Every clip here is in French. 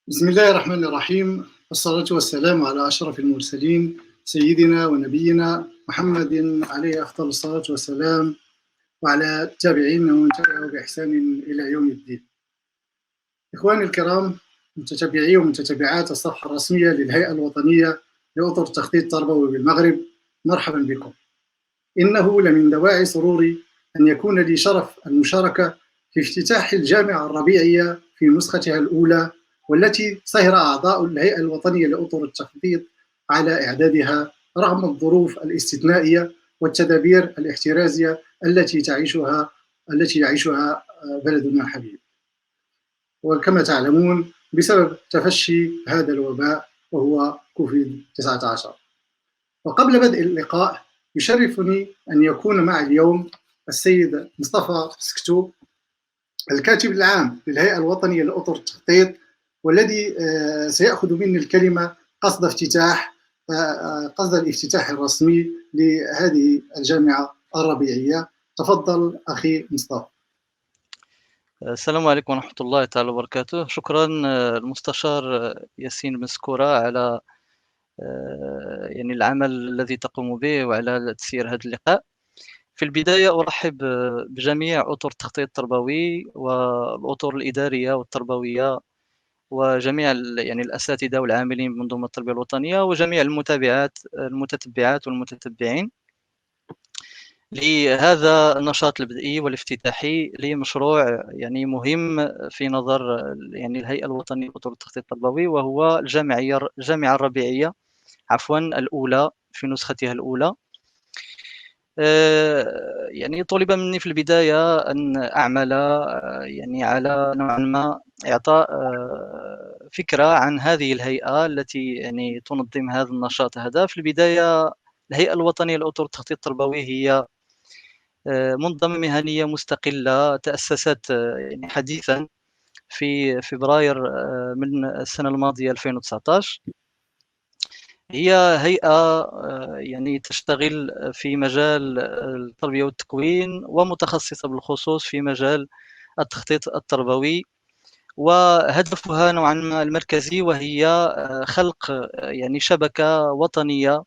بسم الله الرحمن الرحيم، والصلاة والسلام على أشرف المرسلين سيدنا ونبينا محمد عليه أفضل الصلاة والسلام، وعلى التابعين ومن تبعه بإحسان إلى يوم الدين. إخواني الكرام، متتبعي ومتتبعات الصفحة الرسمية للهيئة الوطنية لأطر التخطيط التربوي بالمغرب، مرحبا بكم. إنه لمن دواعي سروري أن يكون لي شرف المشاركة في افتتاح الجامعة الربيعية في نسختها الأولى، والتي سهر أعضاء الهيئة الوطنية لأطر التخطيط على إعدادها رغم الظروف الاستثنائية والتدابير الاحترازية التي يعيشها بلدنا الحبيب. وكما تعلمون بسبب تفشي هذا الوباء وهو كوفيد 19. وقبل بدء اللقاء يشرفني أن يكون معي اليوم السيد مصطفى سكتو، الكاتب العام للهيئة الوطنية لأطر التخطيط، والذي سيأخذ مني الكلمة قصد الافتتاح الرسمي لهذه الجامعة الربيعية. تفضل أخي مصطفى. السلام عليكم ورحمة الله تعالى وبركاته. شكرا المستشار ياسين مسكورة على يعني العمل الذي تقوم به وعلى تسيير هذا اللقاء. في البداية أرحب بجميع أطر التخطيط التربوي والأطر الإدارية والتربوية وجميع يعني الأساتذة والعاملين بمنظومة التربية الوطنية وجميع المتتبعات والمتتبعين لهذا النشاط البدئي والافتتاحي لمشروع يعني مهم في نظر يعني الهيئة الوطنية لأطر التخطيط التربوي، وهو الجامعة الربيعية الأولى في نسختها الأولى. يعني طلب مني في البداية أن أعمل يعني على نوعا ما إعطاء فكرة عن هذه الهيئة التي يعني تنظم هذا النشاط. هذا في البداية الهيئة الوطنية لأطر التخطيط التربوي هي منظمة مهنية مستقلة تأسست يعني حديثا في فبراير من السنة الماضية 2019. هي هيئة يعني تشتغل في مجال التربية والتكوين ومتخصصة بالخصوص في مجال التخطيط التربوي، وهدفها نوعا ما المركزي وهي خلق يعني شبكة وطنية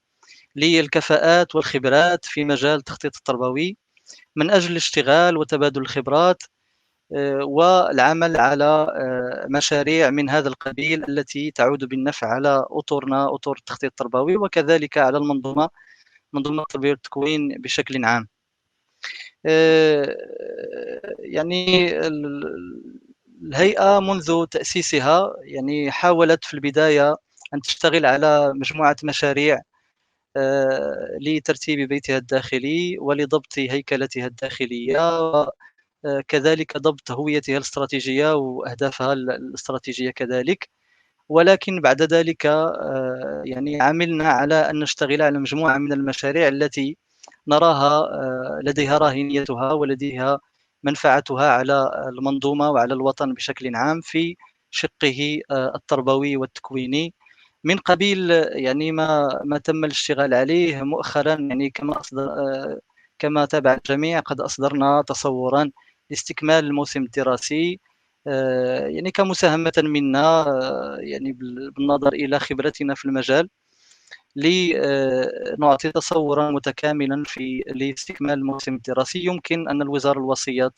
للكفاءات والخبرات في مجال التخطيط التربوي من أجل الاشتغال وتبادل الخبرات والعمل على مشاريع من هذا القبيل التي تعود بالنفع على أطرنا أطر التخطيط التربوي وكذلك على منظومة التربية والتكوين بشكل عام. يعني الهيئة منذ تأسيسها يعني حاولت في البداية أن تشتغل على مجموعة مشاريع لترتيب بيتها الداخلي ولضبط هيكلتها الداخلية، كذلك ضبط هويتها الاستراتيجية وأهدافها الاستراتيجية كذلك. ولكن بعد ذلك يعني عملنا على أن نشتغل على مجموعة من المشاريع التي نراها لديها راهنيتها ولديها منفعتها على المنظومة وعلى الوطن بشكل عام في شقه التربوي والتكويني، من قبيل يعني ما تم الاشتغال عليه مؤخرا. يعني كما تابع الجميع قد أصدرنا تصورا لاستكمال الموسم الدراسي يعني كمساهمة منا يعني بالنظر إلى خبرتنا في المجال لنعطي تصورا متكاملا لاستكمال الموسم الدراسي يمكن أن الوزارة الوصية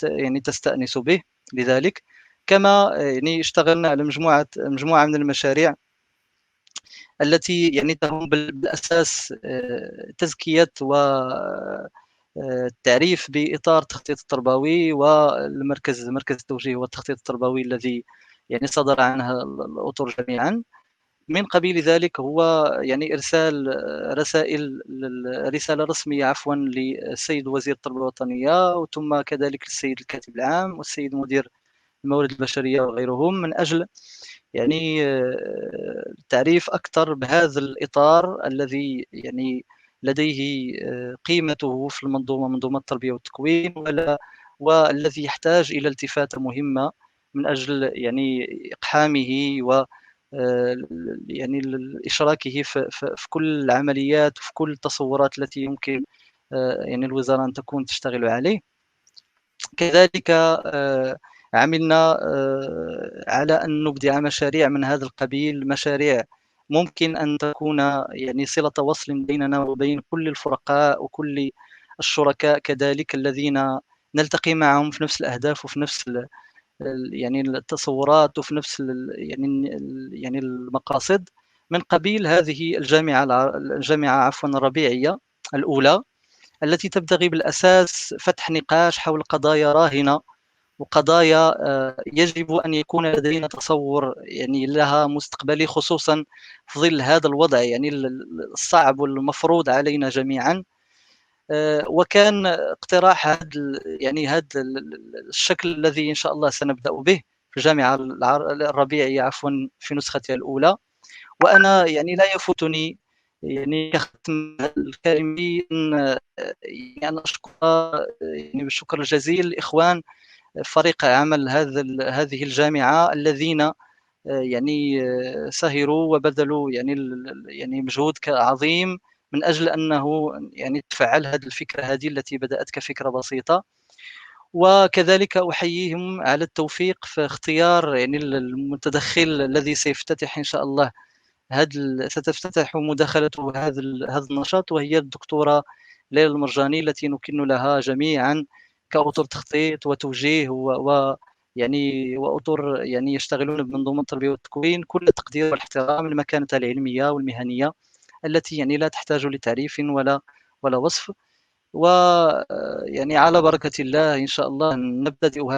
يعني تستأنس به. لذلك كما يعني اشتغلنا على مجموعة من المشاريع التي يعني تقوم بالأساس تزكية و التعريف بإطار التخطيط التربوي مركز التوجيه والتخطيط التربوي الذي يعني صدر عنها الأطر جميعا. من قبيل ذلك هو يعني إرسال رسالة رسمية للسيد وزير التربية الوطنية ثم كذلك للسيد الكاتب العام والسيد مدير الموارد البشرية وغيرهم من أجل يعني التعريف أكثر بهذا الإطار الذي يعني لديه قيمته في منظومة التربية والتكوين والذي يحتاج إلى التفاتة مهمة من أجل يعني إقحامه و يعني إشراكه في كل العمليات وفي كل التصورات التي يمكن يعني الوزارة أن تكون تشتغل عليه. كذلك عملنا على أن نبدع مشاريع من هذا القبيل، مشاريع ممكن أن تكون يعني صلة وصل بيننا وبين كل الفرقاء وكل الشركاء كذلك الذين نلتقي معهم في نفس الأهداف وفي نفس يعني التصورات وفي نفس يعني المقاصد، من قبيل هذه الجامعة الربيعية الأولى، التي تبتغي بالأساس فتح نقاش حول قضايا راهنة وقضايا يجب أن يكون لدينا تصور يعني لها مستقبلي، خصوصا في ظل هذا الوضع يعني الصعب والمفروض علينا جميعا. وكان اقتراح هذا الشكل الذي إن شاء الله سنبدأ به في الجامعة الربيعية في نسختها الأولى. وأنا يعني لا يفوتني يعني كختم الكلمة أن أشكر يعني بالشكر الجزيل الإخوان فريق عمل هذه الجامعة الذين يعني سهروا وبذلوا يعني مجهود عظيم من أجل أنه يعني تفعل هذه الفكرة التي بدأت كفكرة بسيطة. وكذلك أحييهم على التوفيق في اختيار يعني المتدخل الذي سيفتتح إن شاء الله ستفتتح مداخلته هذا النشاط، وهي الدكتورة ليلى المرجاني، التي نكن لها جميعا كأطر تخطيط وتوجيه يعني وأطر يعني يشتغلون بمنظومة التربية والتكوين كل التقدير والاحترام لمكانتها العلمية والمهنية التي يعني لا تحتاج لتعريف ولا وصف. ويعني على بركة الله إن شاء الله نبتدئ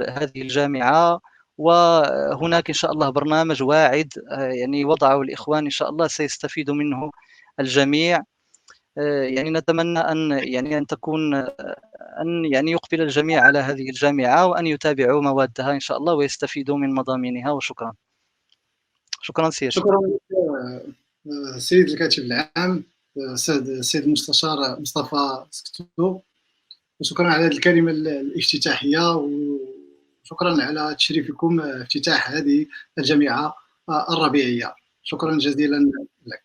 هذه الجامعة، وهناك إن شاء الله برنامج واعد يعني وضعه الإخوان إن شاء الله سيستفيد منه الجميع. يعني نتمنى أن تكون أن يعني يقبل الجميع على هذه الجامعة وأن يتابعوا موادها إن شاء الله ويستفيدوا من مضامينها. وشكرا. شكرا سيدي. شكرا سيد الكاتب العام السيد المستشار مصطفى سكتو، وشكرا على هذه الكلمة الافتتاحية، وشكرا على تشريفكم افتتاح هذه الجامعة الربيعية. شكرا جزيلا لك.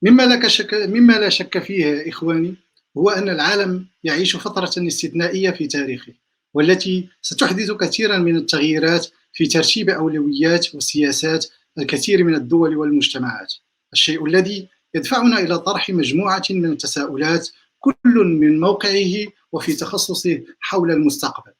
مما لا شك فيه إخواني هو أن العالم يعيش فترة استثنائية في تاريخه، والتي ستحدث كثيرا من التغييرات في ترتيب أولويات وسياسات الكثير من الدول والمجتمعات، الشيء الذي يدفعنا إلى طرح مجموعة من التساؤلات كل من موقعه وفي تخصصه حول المستقبل.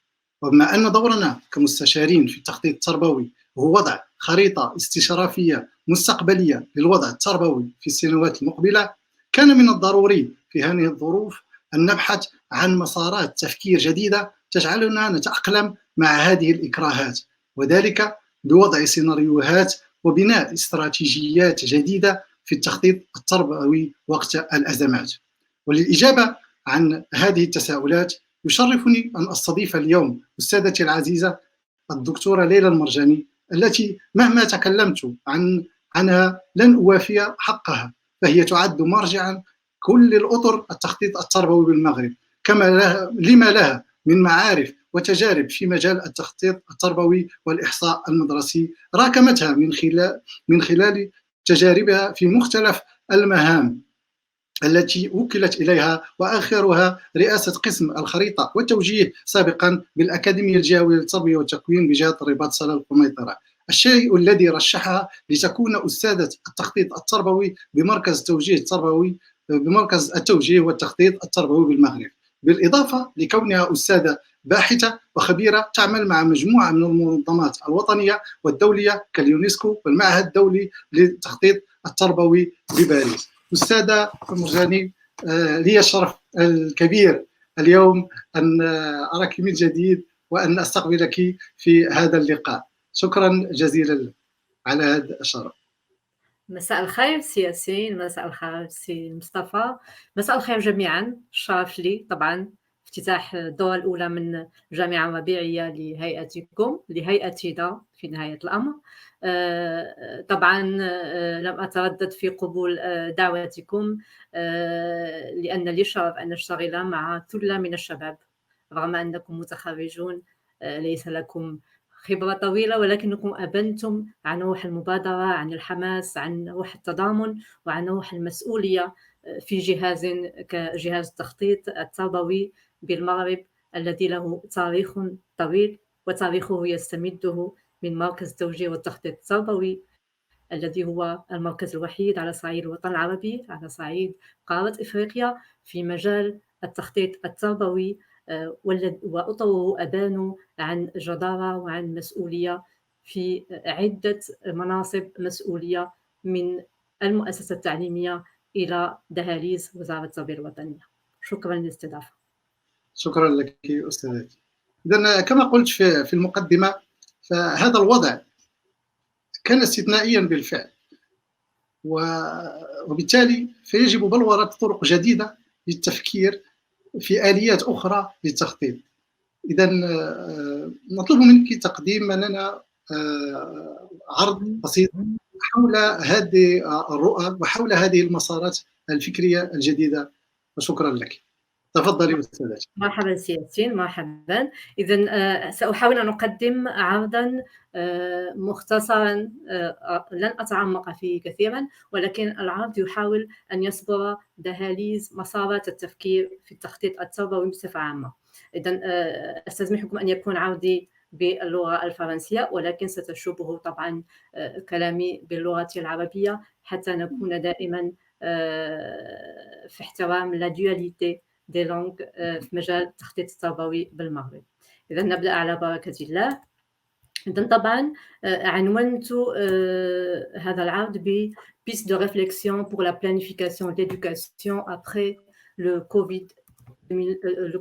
وبما أن دورنا كمستشارين في التخطيط التربوي هو وضع خريطة استشرافية مستقبلية للوضع التربوي في السنوات المقبلة، كان من الضروري في هذه الظروف أن نبحث عن مسارات تفكير جديدة تجعلنا نتأقلم مع هذه الإكراهات، وذلك بوضع سيناريوهات وبناء استراتيجيات جديدة في التخطيط التربوي وقت الأزمات. وللإجابة عن هذه التساؤلات يشرفني أن أستضيف اليوم أستاذتي العزيزة الدكتورة ليلى المرجاني، التي مهما تكلمت عنها لن أوافي حقها، فهي تعد مرجعا كل الأطر التخطيط التربوي بالمغرب، لما لها من معارف وتجارب في مجال التخطيط التربوي والإحصاء المدرسي راكمتها من خلال تجاربها في مختلف المهام التي وكلت إليها، وآخرها رئاسة قسم الخريطة والتوجيه سابقا بالأكاديمية الجهوية للتربية والتكوين بجهة الرباط سلا القميطرة، الشيء الذي رشحها لتكون أستاذة التخطيط التربوي بمركز التوجيه والتخطيط التربوي بالمغرب، بالإضافة لكونها أستاذة باحثة وخبيرة تعمل مع مجموعة من المنظمات الوطنية والدولية كاليونسكو والمعهد الدولي للتخطيط التربوي بباريس. أستاذة مرجاني، لي الشرف الكبير اليوم أن أراك من جديد وأن أستقبلك في هذا اللقاء. شكرا جزيلا على هذا الشرف. مساء الخير سي ياسين، مساء الخير سي مصطفى، مساء الخير جميعا. الشرف لي طبعا افتتاح الدورة الأولى من الجامعة الربيعية لهيئتنا في نهاية الأمر. طبعا لم أتردد في قبول دعوتكم، لأن لي شرف أن أشتغل مع ثلة من الشباب، رغم أنكم متخرجون ليس لكم خبرة طويلة، ولكنكم أبنتم عن روح المبادرة، عن الحماس، عن روح التضامن، وعن روح المسؤولية في جهاز كجهاز التخطيط التربوي بالمغرب الذي له تاريخ طويل وتاريخه يستمده من مركز التوجيه والتخطيط التربوي الذي هو المركز الوحيد على صعيد الوطن العربي، على صعيد قارة إفريقيا في مجال التخطيط التربوي، وأطره أبان عن جدارة وعن مسؤولية في عدة مناصب مسؤولية من المؤسسة التعليمية إلى دهاليز وزارة التربية الوطنية. شكرا للاستضافة. شكرا لك أستاذتي. إذن كما قلت في المقدمة، فهذا الوضع كان استثنائيا بالفعل، وبالتالي فيجب بلورة طرق جديدة للتفكير في آليات أخرى للتخطيط. إذن نطلب منك تقديم لنا عرض بسيط حول هذه الرؤى وحول هذه المسارات الفكرية الجديدة، وشكرا لك. تفضلي أستاذتي. مرحبا سي ياسين، مرحبا. إذن سأحاول أن أقدم عرضا مختصرا، لن أتعمق فيه كثيرا، ولكن العرض يحاول أن يصبر دهاليز مسارات التفكير في التخطيط التربوي بصفة عامة. إذن أستسمحكم أن يكون عرضي باللغة الفرنسية، ولكن ستشوبه طبعا كلامي باللغة العربية حتى نكون دائما في احترام لا دواليتي دي لونغ في مجال التخطيط التربوي بالمغرب. إذا نبدأ على بركة الله. إذا طبعا عنونت هذا العرض ب piste de réflexion pour la planification de l'éducation après le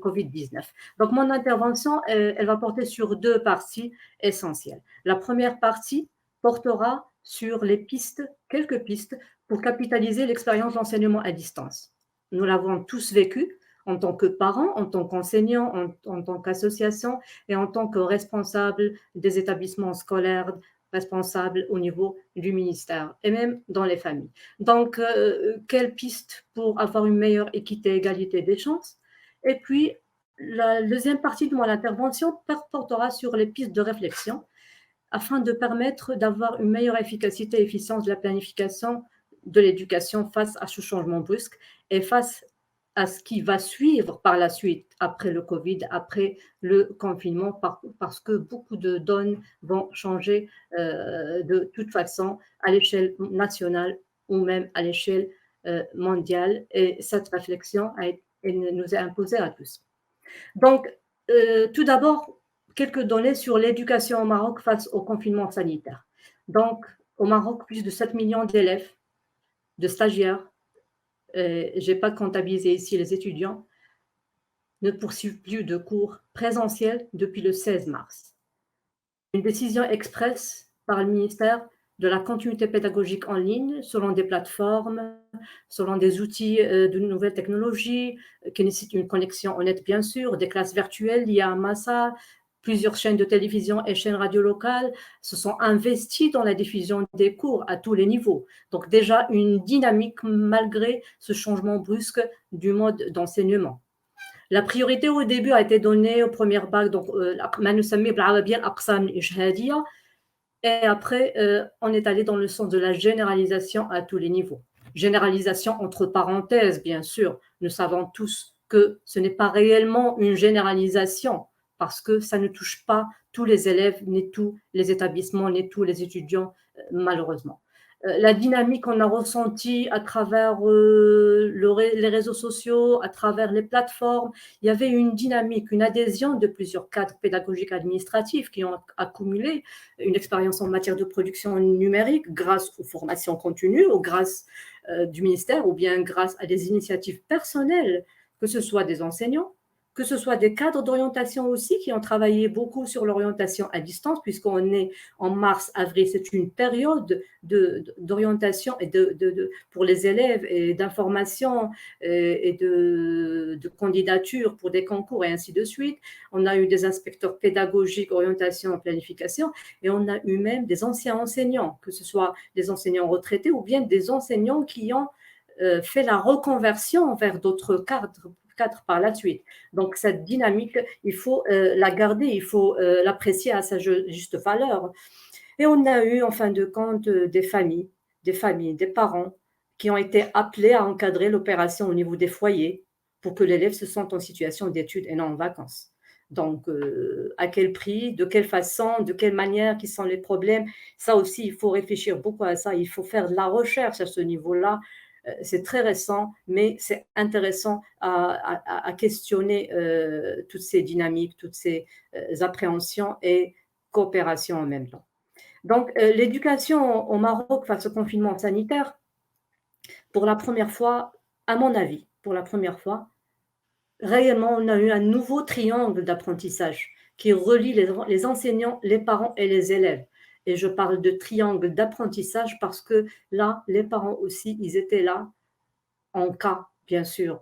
Covid-19. Donc mon intervention, elle va porter sur deux parties essentielles. La première partie portera sur les pistes, quelques pistes pour capitaliser l'expérience d'enseignement à distance. Nous l'avons tous vécu en tant que parents, en tant qu'enseignants, en tant qu'association et en tant que responsables des établissements scolaires, responsables au niveau du ministère et même dans les familles. Donc, quelle piste pour avoir une meilleure équité et égalité des chances? Et puis, la deuxième partie de mon intervention portera sur les pistes de réflexion afin de permettre d'avoir une meilleure efficacité et efficience de la planification de l'éducation face à ce changement brusque et face à ce qui va suivre par la suite après le Covid, après le confinement, parce que beaucoup de donnes vont changer de toute façon à l'échelle nationale ou même à l'échelle mondiale. Et cette réflexion nous est imposée à tous. Donc, tout d'abord, quelques données sur l'éducation au Maroc face au confinement sanitaire. Donc, au Maroc, plus de 7 millions d'élèves, de stagiaires, je n'ai pas comptabilisé ici les étudiants, ne poursuivent plus de cours présentiels depuis le 16 mars. Une décision expresse par le ministère de la continuité pédagogique en ligne selon des plateformes, selon des outils de nouvelles technologies qui nécessitent une connexion honnête bien sûr, des classes virtuelles liées à Massa. Plusieurs chaînes de télévision et chaînes radio locales se sont investies dans la diffusion des cours à tous les niveaux. Donc déjà une dynamique malgré ce changement brusque du mode d'enseignement. La priorité au début a été donnée aux premières bacs, donc et après on est allé dans le sens de la généralisation à tous les niveaux. Généralisation entre parenthèses, bien sûr. Nous savons tous que ce n'est pas réellement une généralisation, parce que ça ne touche pas tous les élèves, ni tous les établissements, ni tous les étudiants, malheureusement. La dynamique qu'on a ressentie à travers les réseaux sociaux, à travers les plateformes, il y avait une dynamique, une adhésion de plusieurs cadres pédagogiques administratifs qui ont accumulé une expérience en matière de production numérique grâce aux formations continues, ou grâce du ministère, ou bien grâce à des initiatives personnelles, que ce soit des enseignants, que ce soit des cadres d'orientation aussi qui ont travaillé beaucoup sur l'orientation à distance, puisqu'on est en mars, avril, c'est une période d'orientation et pour les élèves et d'information et de candidature pour des concours et ainsi de suite. On a eu des inspecteurs pédagogiques, orientation, planification, et on a eu même des anciens enseignants, que ce soit des enseignants retraités ou bien des enseignants qui ont fait la reconversion vers d'autres cadres par la suite. Donc, cette dynamique, il faut la garder, il faut l'apprécier à sa juste valeur. Et on a eu, en fin de compte, des familles, des parents qui ont été appelés à encadrer l'opération au niveau des foyers pour que l'élève se sente en situation d'études et non en vacances. Donc, à quel prix, de quelle façon, de quelle manière, qui sont les problèmes. Ça aussi, il faut réfléchir beaucoup à ça. Il faut faire de la recherche à ce niveau-là. C'est très récent, mais c'est intéressant à questionner toutes ces dynamiques, toutes ces appréhensions et coopération en même temps. Donc, l'éducation au Maroc face au confinement sanitaire, pour la première fois, à mon avis, pour la première fois, réellement, on a eu un nouveau triangle d'apprentissage qui relie les enseignants, les parents et les élèves. Et je parle de triangle d'apprentissage parce que là, les parents aussi, ils étaient là en cas, bien sûr,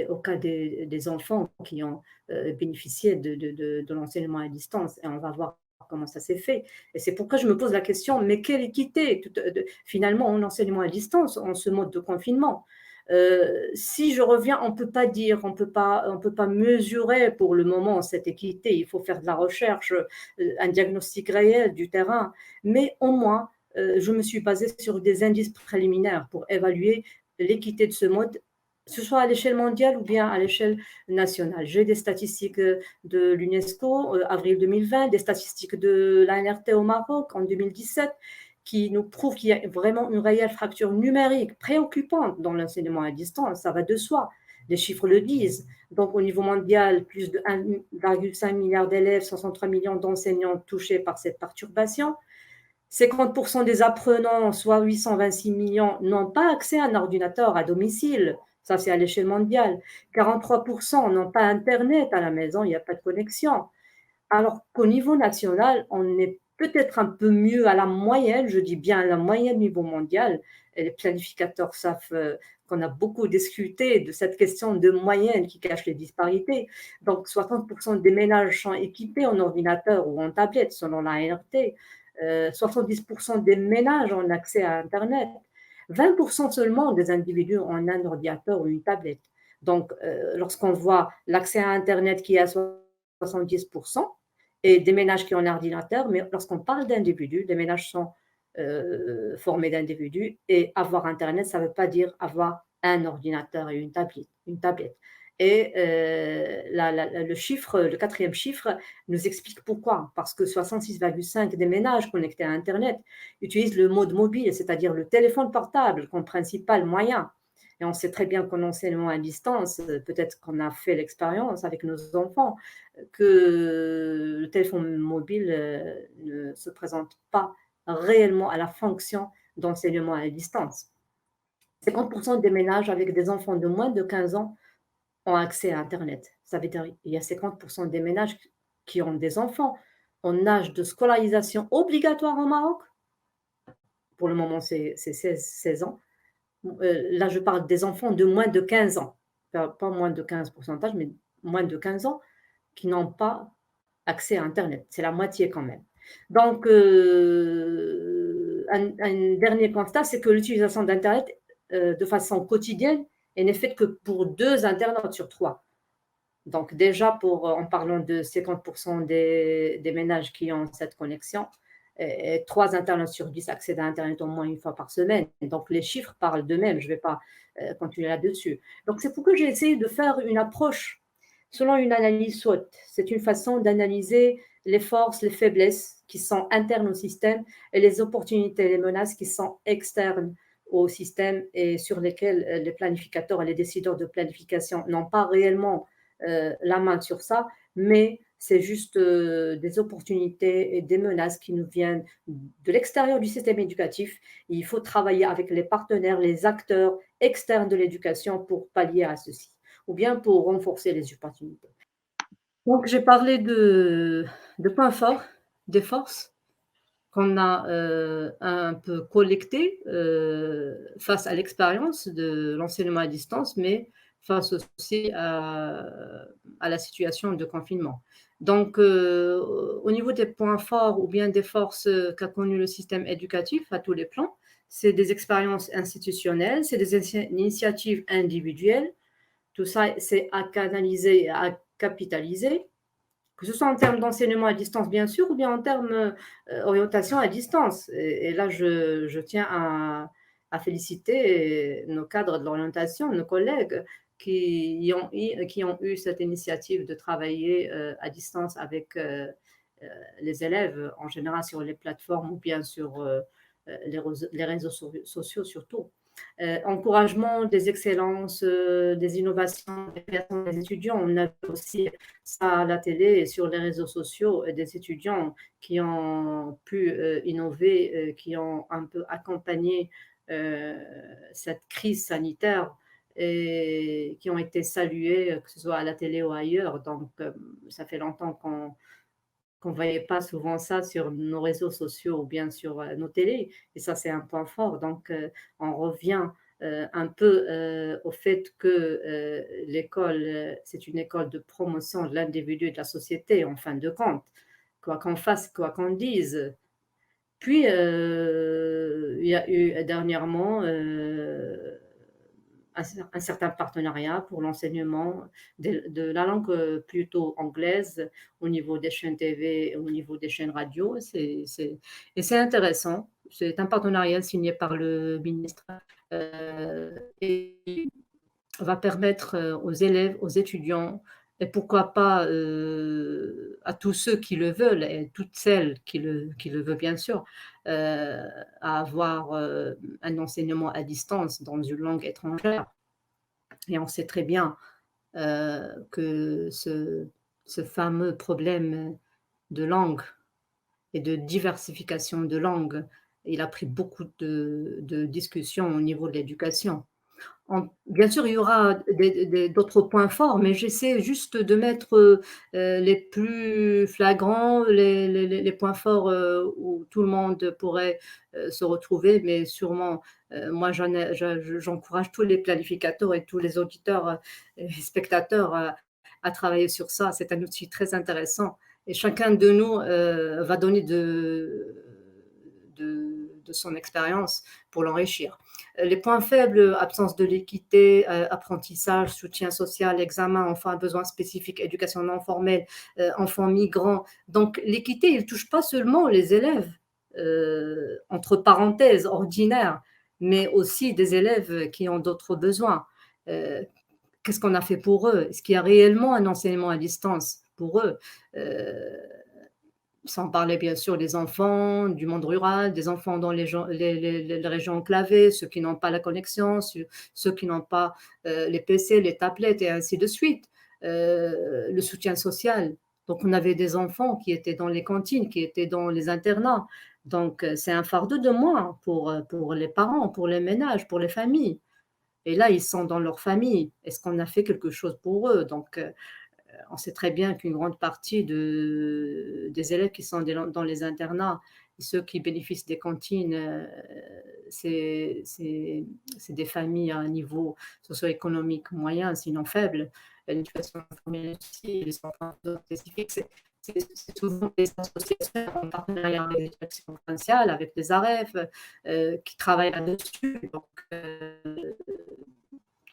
au cas des enfants qui ont bénéficié de l'enseignement à distance. Et on va voir comment ça s'est fait. Et c'est pourquoi je me pose la question, mais quelle équité finalement en enseignement à distance, en ce mode de confinement? Si je reviens, on ne peut pas dire, on peut pas mesurer pour le moment cette équité. Il faut faire de la recherche, un diagnostic réel du terrain. Mais au moins, je me suis basée sur des indices préliminaires pour évaluer l'équité de ce mode, que ce soit à l'échelle mondiale ou bien à l'échelle nationale. J'ai des statistiques de l'UNESCO, avril 2020, des statistiques de l'ANRT au Maroc en 2017, qui nous prouvent qu'il y a vraiment une réelle fracture numérique préoccupante dans l'enseignement à distance. Ça va de soi. Les chiffres le disent. Donc, au niveau mondial, plus de 1,5 milliard d'élèves, 63 millions d'enseignants touchés par cette perturbation. 50% des apprenants, soit 826 millions, n'ont pas accès à un ordinateur à domicile. Ça, c'est à l'échelle mondiale. 43% n'ont pas Internet à la maison, il n'y a pas de connexion. Alors qu'au niveau national, on est peut-être un peu mieux à la moyenne, je dis bien à la moyenne niveau mondial. Et les planificateurs savent qu'on a beaucoup discuté de cette question de moyenne qui cache les disparités. Donc, 60% des ménages sont équipés en ordinateur ou en tablette, selon la ANRT. 70% des ménages ont accès à Internet. 20% seulement des individus ont un ordinateur ou une tablette. Donc, lorsqu'on voit l'accès à Internet qui est à 70% et des ménages qui ont un ordinateur, mais lorsqu'on parle d'individus, les ménages sont formés d'individus et avoir Internet, ça ne veut pas dire avoir un ordinateur et une tablette. Et le chiffre, le quatrième chiffre, nous explique pourquoi. Parce que 66,5% des ménages connectés à Internet utilisent le mode mobile, c'est-à-dire le téléphone portable comme principal moyen. Et on sait très bien qu'en enseignement à distance, peut-être qu'on a fait l'expérience avec nos enfants, que le téléphone mobile ne se présente pas réellement à la fonction d'enseignement à distance. 50% des ménages avec des enfants de moins de 15 ans ont accès à Internet. Ça veut dire qu'il y a 50% des ménages qui ont des enfants en âge de scolarisation obligatoire au Maroc. Pour le moment, c'est 16 ans. Là, je parle des enfants de moins de 15 ans. Pas moins de 15%, mais moins de 15 ans qui n'ont pas accès à Internet. C'est la moitié quand même. Donc, un dernier constat, c'est que l'utilisation d'Internet de façon quotidienne n'est faite que pour 2 internautes sur 3. Donc déjà, en parlant de 50% des ménages qui ont cette connexion, et 3 internautes sur 10 accèdent à Internet au moins une fois par semaine. Donc les chiffres parlent d'eux-mêmes, je ne vais pas continuer là-dessus. Donc c'est pourquoi j'ai essayé de faire une approche selon une analyse SWOT. C'est une façon d'analyser les forces, les faiblesses qui sont internes au système et les opportunités, les menaces qui sont externes au système et sur lesquelles les planificateurs et les décideurs de planification n'ont pas réellement la main sur ça, mais c'est juste des opportunités et des menaces qui nous viennent de l'extérieur du système éducatif. Et il faut travailler avec les partenaires, les acteurs externes de l'éducation pour pallier à ceci, ou bien pour renforcer les opportunités. Donc, j'ai parlé de points forts, des forces qu'on a un peu collectées face à l'expérience de l'enseignement à distance, mais face aussi à la situation de confinement. Donc, au niveau des points forts ou bien des forces qu'a connu le système éducatif à tous les plans, c'est des expériences institutionnelles, c'est des initiatives individuelles. Tout ça, c'est à canaliser, à capitaliser, que ce soit en termes d'enseignement à distance, bien sûr, ou bien en termes d'orientation à distance. Et là, je tiens à féliciter nos cadres de l'orientation, nos collègues, qui ont eu cette initiative de travailler à distance avec les élèves, en général sur les plateformes ou bien sur les réseaux sociaux surtout. Encouragement des excellences, des innovations, des créations des étudiants. On a vu aussi ça à la télé et sur les réseaux sociaux, des étudiants qui ont pu innover, qui ont un peu accompagné cette crise sanitaire et qui ont été salués, que ce soit à la télé ou ailleurs. Donc, ça fait longtemps qu'on ne voyait pas souvent ça sur nos réseaux sociaux ou bien sur nos télés. Et ça, c'est un point fort. Donc, on revient un peu au fait que l'école, c'est une école de promotion de l'individu et de la société, en fin de compte. Quoi qu'on fasse, quoi qu'on dise. Puis, il y a eu dernièrement un certain partenariat pour l'enseignement de la langue plutôt anglaise au niveau des chaînes TV et au niveau des chaînes radio. Et c'est intéressant. C'est un partenariat signé par le ministre et va permettre aux élèves, aux étudiants, et pourquoi pas à tous ceux qui le veulent, et toutes celles qui le veulent bien sûr, à avoir un enseignement à distance dans une langue étrangère. Et on sait très bien que ce fameux problème de langue et de diversification de langue, il a pris beaucoup de discussions au niveau de l'éducation. Bien sûr, il y aura d'autres points forts, mais j'essaie juste de mettre les plus flagrants, les points forts où tout le monde pourrait se retrouver, mais sûrement, moi, j'encourage tous les planificateurs et tous les auditeurs et spectateurs à travailler sur ça. C'est un outil très intéressant et chacun de nous va donner de son expérience pour l'enrichir. Les points faibles, absence de l'équité, apprentissage, soutien social, examen, enfants à besoins spécifiques, éducation non formelle, enfants migrants. Donc l'équité, il ne touche pas seulement les élèves, entre parenthèses, ordinaires, mais aussi des élèves qui ont d'autres besoins. Qu'est-ce qu'on a fait pour eux? Est-ce qu'il y a réellement un enseignement à distance pour eux? Sans parler bien sûr des enfants du monde rural, des enfants dans les régions enclavées, ceux qui n'ont pas la connexion, ceux qui n'ont pas les PC, les tablettes et ainsi de suite. Le soutien social. Donc on avait des enfants qui étaient dans les cantines, qui étaient dans les internats. Donc c'est un fardeau de moins pour les parents, pour les ménages, pour les familles. Et là, ils sont dans leur famille. Est-ce qu'on a fait quelque chose pour eux? Donc on sait très bien qu'une grande partie des élèves qui sont dans les internats et ceux qui bénéficient des cantines, c'est des familles à un niveau socio-économique moyen, sinon faible. L'éducation formelle aussi, les enfants spécifiques, c'est souvent des associations en partenariat avec l'éducation provinciale, avec les AREF, qui travaillent là-dessus. Donc,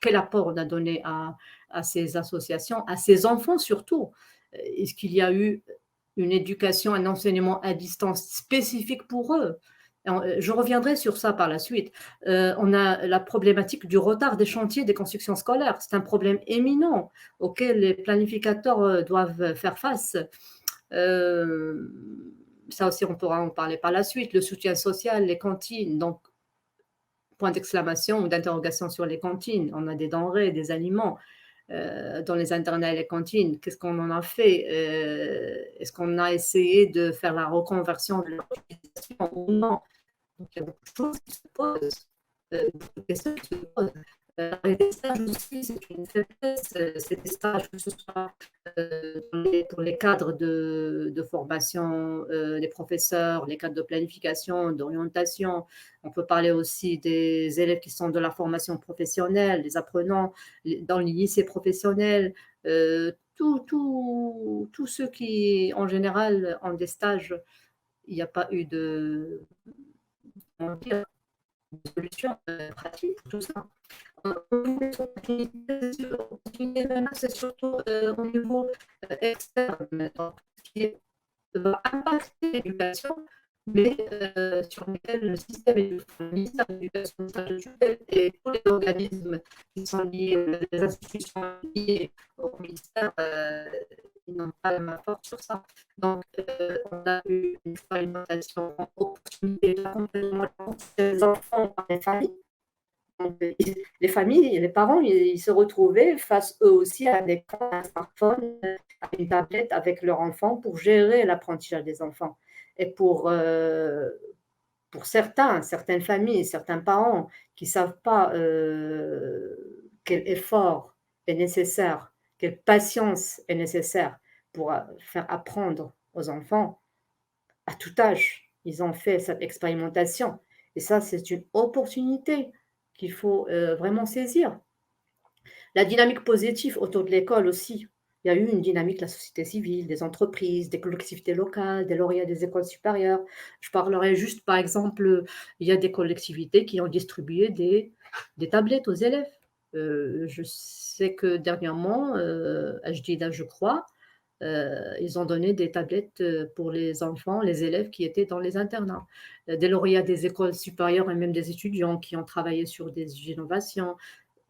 quel apport on a donné à ces associations, à ces enfants surtout? Est-ce qu'il y a eu une éducation, un enseignement à distance spécifique pour eux? Je reviendrai sur ça par la suite. On a la problématique du retard des chantiers des constructions scolaires. C'est un problème éminent auquel les planificateurs doivent faire face. Ça aussi, on pourra en parler par la suite. Le soutien social, les cantines, donc point d'exclamation ou d'interrogation sur les cantines. On a des denrées, des aliments dans les internats et les cantines. Qu'est-ce qu'on en a fait? Est-ce qu'on a essayé de faire la reconversion de l'utilisation ou non? Donc, il y a beaucoup de choses qui se posent, beaucoup de questions qui se posent. Les stages aussi, c'est une faiblesse. C'est des stages, que ce soit pour les cadres de formation, les professeurs, les cadres de planification, d'orientation. On peut parler aussi des élèves qui sont de la formation professionnelle, des apprenants dans les lycées professionnels, tous ceux qui, en général, ont des stages. Il n'y a pas eu de solution pratique pour tout ça. C'est surtout au niveau externe, donc, ce qui va impacter l'éducation, mais sur lesquelles le système éducatif, le ministère de l'Éducation nationale et tous les organismes qui sont liés, les institutions liées au ministère, ils n'ont pas la main forte sur ça. Donc, on a eu une expérimentation en opportunité d'accompagnement des enfants par les familles. Donc, les familles, les parents, ils se retrouvaient face eux aussi à un écran, à un smartphone, à une tablette avec leur enfant pour gérer l'apprentissage des enfants. Et pour certaines familles, certains parents qui ne savent pas quel effort est nécessaire, quelle patience est nécessaire pour faire apprendre aux enfants à tout âge, ils ont fait cette expérimentation. Et ça, c'est une opportunité qu'il faut vraiment saisir. La dynamique positive autour de l'école aussi. Il y a eu une dynamique de la société civile, des entreprises, des collectivités locales, des lauréats des écoles supérieures. Je parlerai juste, par exemple, il y a des collectivités qui ont distribué des tablettes aux élèves. Je sais que dernièrement, HDIDA, je crois, ils ont donné des tablettes pour les enfants, les élèves qui étaient dans les internats. Des lauréats des écoles supérieures et même des étudiants qui ont travaillé sur des innovations.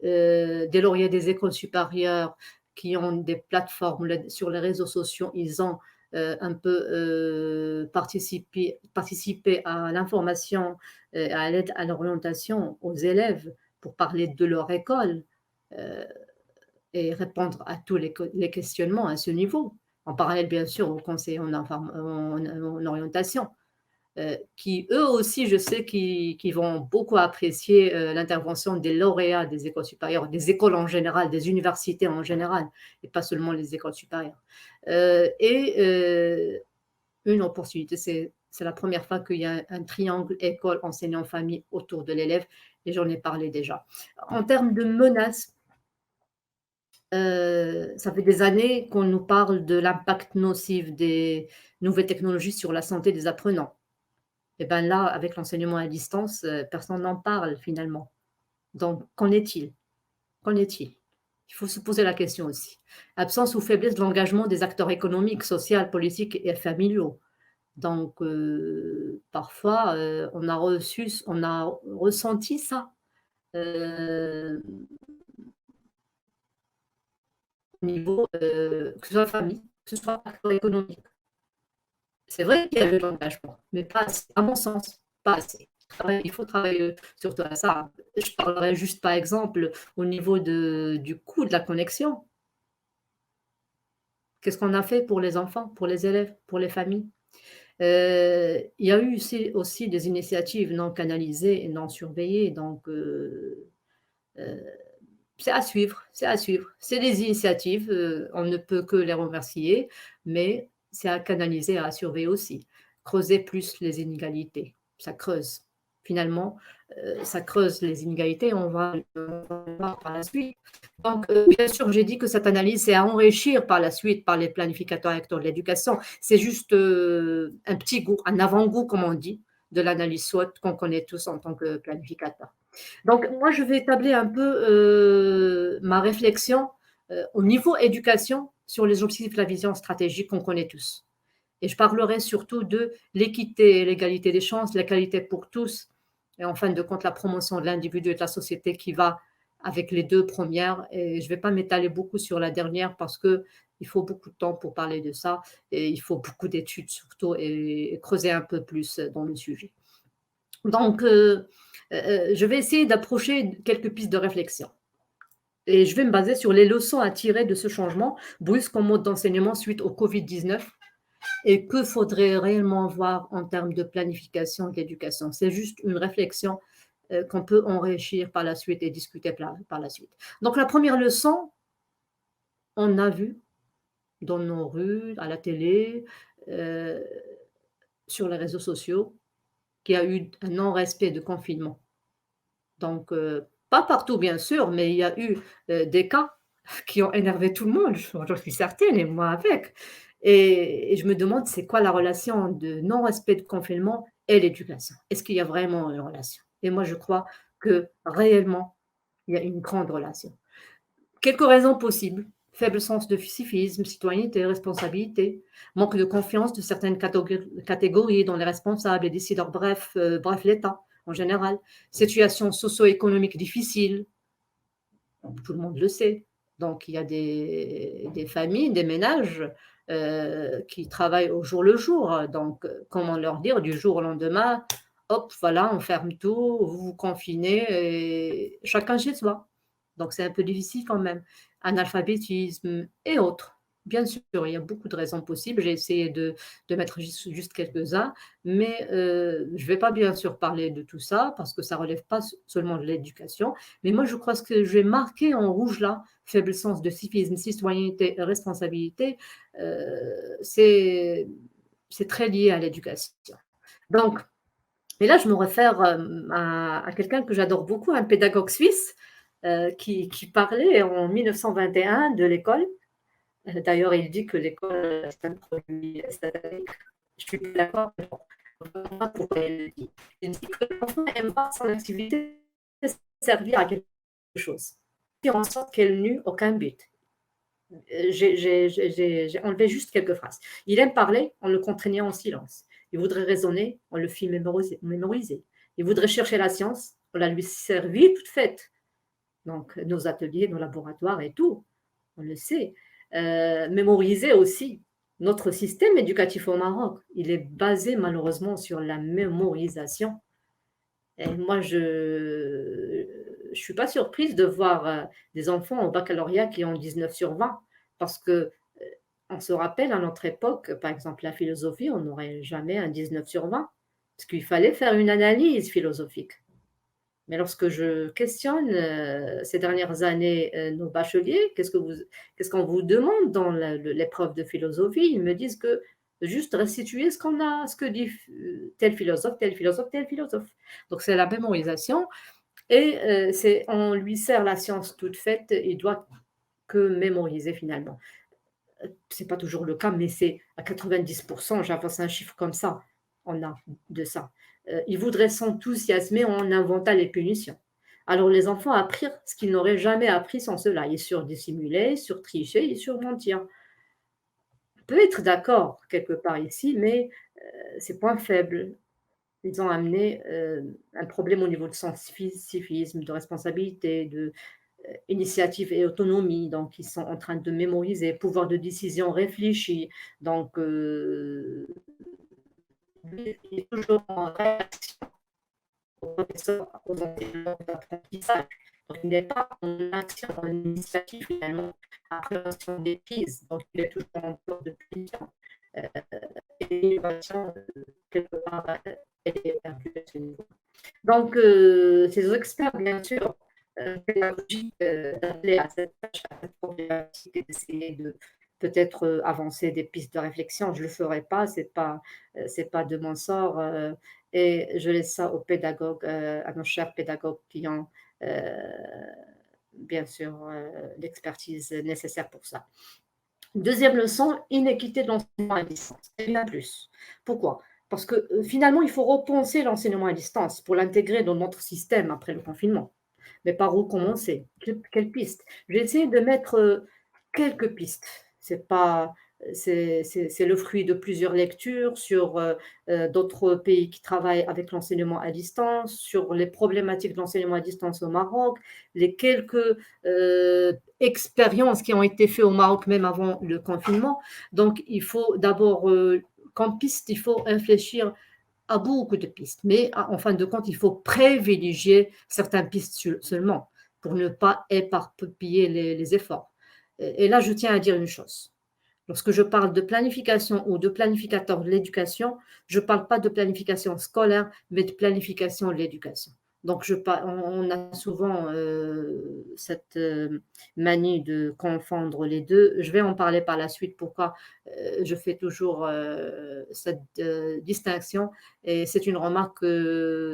Des lauréats des écoles supérieures qui ont des plateformes sur les réseaux sociaux, ils ont un peu participé à l'information, à l'aide à l'orientation aux élèves pour parler de leur école et répondre à tous les questionnements à ce niveau, en parallèle bien sûr aux conseillers en orientation. Qui eux aussi, je sais, qui vont beaucoup apprécier l'intervention des lauréats des écoles supérieures, des écoles en général, des universités en général, et pas seulement les écoles supérieures. Une opportunité, c'est la première fois qu'il y a un triangle école, enseignant, famille autour de l'élève, et j'en ai parlé déjà. En termes de menaces, ça fait des années qu'on nous parle de l'impact nocif des nouvelles technologies sur la santé des apprenants. Et bien là, avec l'enseignement à distance, personne n'en parle finalement. Donc, qu'en est-il? Qu'en est-il? Il faut se poser la question aussi. Absence ou faiblesse de l'engagement des acteurs économiques, sociaux, politiques et familiaux. Donc, parfois, on a ressenti ça. Au niveau, que ce soit famille, que ce soit acteurs économiques. C'est vrai qu'il y a eu de l'engagement, mais pas assez, à mon sens, pas assez. Il faut travailler surtout à ça. Je parlerai juste, par exemple, au niveau du coût de la connexion. Qu'est-ce qu'on a fait pour les enfants, pour les élèves, pour les familles? Il y a eu aussi des initiatives non canalisées et non surveillées, donc c'est à suivre, c'est à suivre. C'est des initiatives, on ne peut que les remercier, mais c'est à canaliser, à surveiller aussi. Creuser plus les inégalités, ça creuse. Finalement, ça creuse les inégalités, on va voir par la suite. Donc, bien sûr, j'ai dit que cette analyse, c'est à enrichir par la suite par les planificateurs et acteurs de l'éducation. C'est juste un petit goût, un avant-goût, comme on dit, de l'analyse SWOT qu'on connaît tous en tant que planificateur. Donc, moi, je vais établir un peu ma réflexion au niveau éducation sur les objectifs de la vision stratégique qu'on connaît tous. Et je parlerai surtout de l'équité et l'égalité des chances, la qualité pour tous, et en fin de compte, la promotion de l'individu et de la société qui va avec les deux premières. Et je ne vais pas m'étaler beaucoup sur la dernière parce qu'il faut beaucoup de temps pour parler de ça et il faut beaucoup d'études surtout et creuser un peu plus dans le sujet. Donc, je vais essayer d'approcher quelques pistes de réflexion. Et je vais me baser sur les leçons à tirer de ce changement brusque en mode d'enseignement suite au Covid-19 et que faudrait réellement voir en termes de planification de l'éducation. C'est juste une réflexion qu'on peut enrichir par la suite et discuter par la suite. Donc, la première leçon, on a vu dans nos rues, à la télé, sur les réseaux sociaux, qu'il y a eu un non-respect de confinement. Donc, pas partout, bien sûr, mais il y a eu des cas qui ont énervé tout le monde, j'en suis certaine, et moi avec. Et je me demande, c'est quoi la relation de non-respect de confinement et l'éducation? Est-ce qu'il y a vraiment une relation? Et moi, je crois que réellement, il y a une grande relation. Quelques raisons possibles. faible sens de civisme, citoyenneté, responsabilité, manque de confiance de certaines catégories dans les responsables et décideurs, bref l'État en général, situation socio-économique difficile, tout le monde le sait. Donc, il y a des familles, des ménages qui travaillent au jour le jour. Donc, comment leur dire du jour au lendemain, hop, voilà, on ferme tout, vous vous confinez, et chacun chez soi. Donc, c'est un peu difficile quand même. Analphabétisme et autres. Bien sûr, il y a beaucoup de raisons possibles. J'ai essayé de mettre juste quelques-uns, mais je ne vais pas bien sûr parler de tout ça parce que ça ne relève pas seulement de l'éducation. Mais moi, je crois que je vais marquer en rouge là, faible sens de civisme, citoyenneté, responsabilité, c'est très lié à l'éducation. Donc, et là, je me réfère à quelqu'un que j'adore beaucoup, un pédagogue suisse qui parlait en 1921 de l'école. D'ailleurs, il dit que l'école, c'est un produit satanique. Je suis d'accord, mais bon, je ne comprends pas pourquoi il le dit. Il dit que l'enfant aime voir son activité servir à quelque chose, faire en sorte qu'elle n'eut aucun but. J'ai enlevé juste quelques phrases. Il aime parler, on le contraignait en silence. Il voudrait raisonner, on le fit mémoriser. Il voudrait chercher la science, on la lui servit toute faite. Donc, nos ateliers, nos laboratoires et tout, on le sait. Mémoriser aussi. Notre système éducatif au Maroc, il est basé malheureusement sur la mémorisation. Et moi, je ne suis pas surprise de voir des enfants au baccalauréat qui ont 19 sur 20, parce que on se rappelle à notre époque, par exemple la philosophie, on n'aurait jamais un 19 sur 20, parce qu'il fallait faire une analyse philosophique. Mais lorsque je questionne ces dernières années nos bacheliers, qu'est-ce qu'on vous demande dans l'épreuve de philosophie? Ils me disent que juste restituer ce qu'on a, ce que dit tel philosophe, tel philosophe, tel philosophe. Donc c'est la mémorisation et on lui sert la science toute faite, il doit que mémoriser finalement. Ce n'est pas toujours le cas, mais c'est à 90%, j'avance un chiffre comme ça, on a de ça. Ils voudraient s'enthousiasmer en inventant les punitions. Alors les enfants apprirent ce qu'ils n'auraient jamais appris sans cela. Ils surdissimuler, surtricher et surmentir. On peut être d'accord quelque part ici, mais c'est point faible. Ils ont amené un problème au niveau de civisme, de responsabilité, de initiative et autonomie. Donc, ils sont en train de mémoriser, pouvoir de décision réfléchi. Donc, il est toujours en réaction aux professeurs, aux enseignants d'apprentissage. Donc, il n'est pas en action, en initiative finalement, appréhension des crises. Donc, il est toujours en cours de punition. Et l'innovation, quelque part, elle est perdue à ce niveau. Donc, ces experts, bien sûr, pédagogiques, d'appeler à cette problématique et d'essayer de peut-être avancer des pistes de réflexion. Je ne le ferai pas, ce n'est pas de mon sort. Et je laisse ça aux pédagogues, à nos chers pédagogues qui ont bien sûr l'expertise nécessaire pour ça. Deuxième leçon, inéquité de l'enseignement à distance. Et bien plus. Pourquoi? Parce que finalement, il faut repenser l'enseignement à distance pour l'intégrer dans notre système après le confinement. Mais par où commencer? Quelle piste? J'ai essayé de mettre quelques pistes. C'est le fruit de plusieurs lectures sur d'autres pays qui travaillent avec l'enseignement à distance, sur les problématiques de l'enseignement à distance au Maroc, les quelques expériences qui ont été faites au Maroc même avant le confinement. Donc, il faut d'abord, comme piste, il faut réfléchir à beaucoup de pistes. Mais en fin de compte, il faut privilégier certaines pistes seulement pour ne pas éparpiller les efforts. Et là, je tiens à dire une chose. Lorsque je parle de planification ou de planificateur de l'éducation, je ne parle pas de planification scolaire, mais de planification de l'éducation. Donc, on a souvent cette manie de confondre les deux. Je vais en parler par la suite, pourquoi je fais toujours cette distinction. Et c'est une remarque,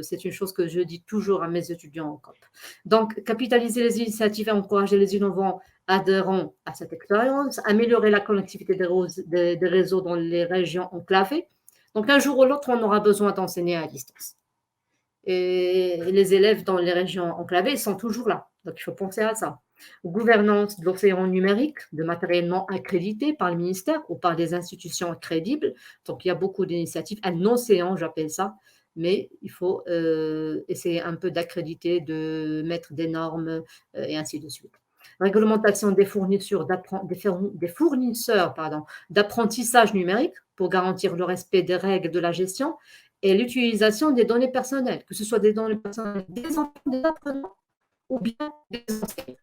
c'est une chose que je dis toujours à mes étudiants en COP. Donc, capitaliser les initiatives et encourager les innovants adhérents à cette expérience, améliorer la connectivité des réseaux dans les régions enclavées. Donc, un jour ou l'autre, on aura besoin d'enseigner à distance. Et les élèves dans les régions enclavées sont toujours là. Donc, il faut penser à ça. Gouvernance de l'océan numérique, de matériel non accrédité par le ministère ou par des institutions crédibles. Donc, il y a beaucoup d'initiatives. Un océan, j'appelle ça, mais il faut essayer un peu d'accréditer, de mettre des normes et ainsi de suite. Réglementation des fournisseurs d'apprentissage numérique pour garantir le respect des règles de la gestion et l'utilisation des données personnelles, que ce soit des données personnelles des enfants, des apprenants ou bien des enseignants.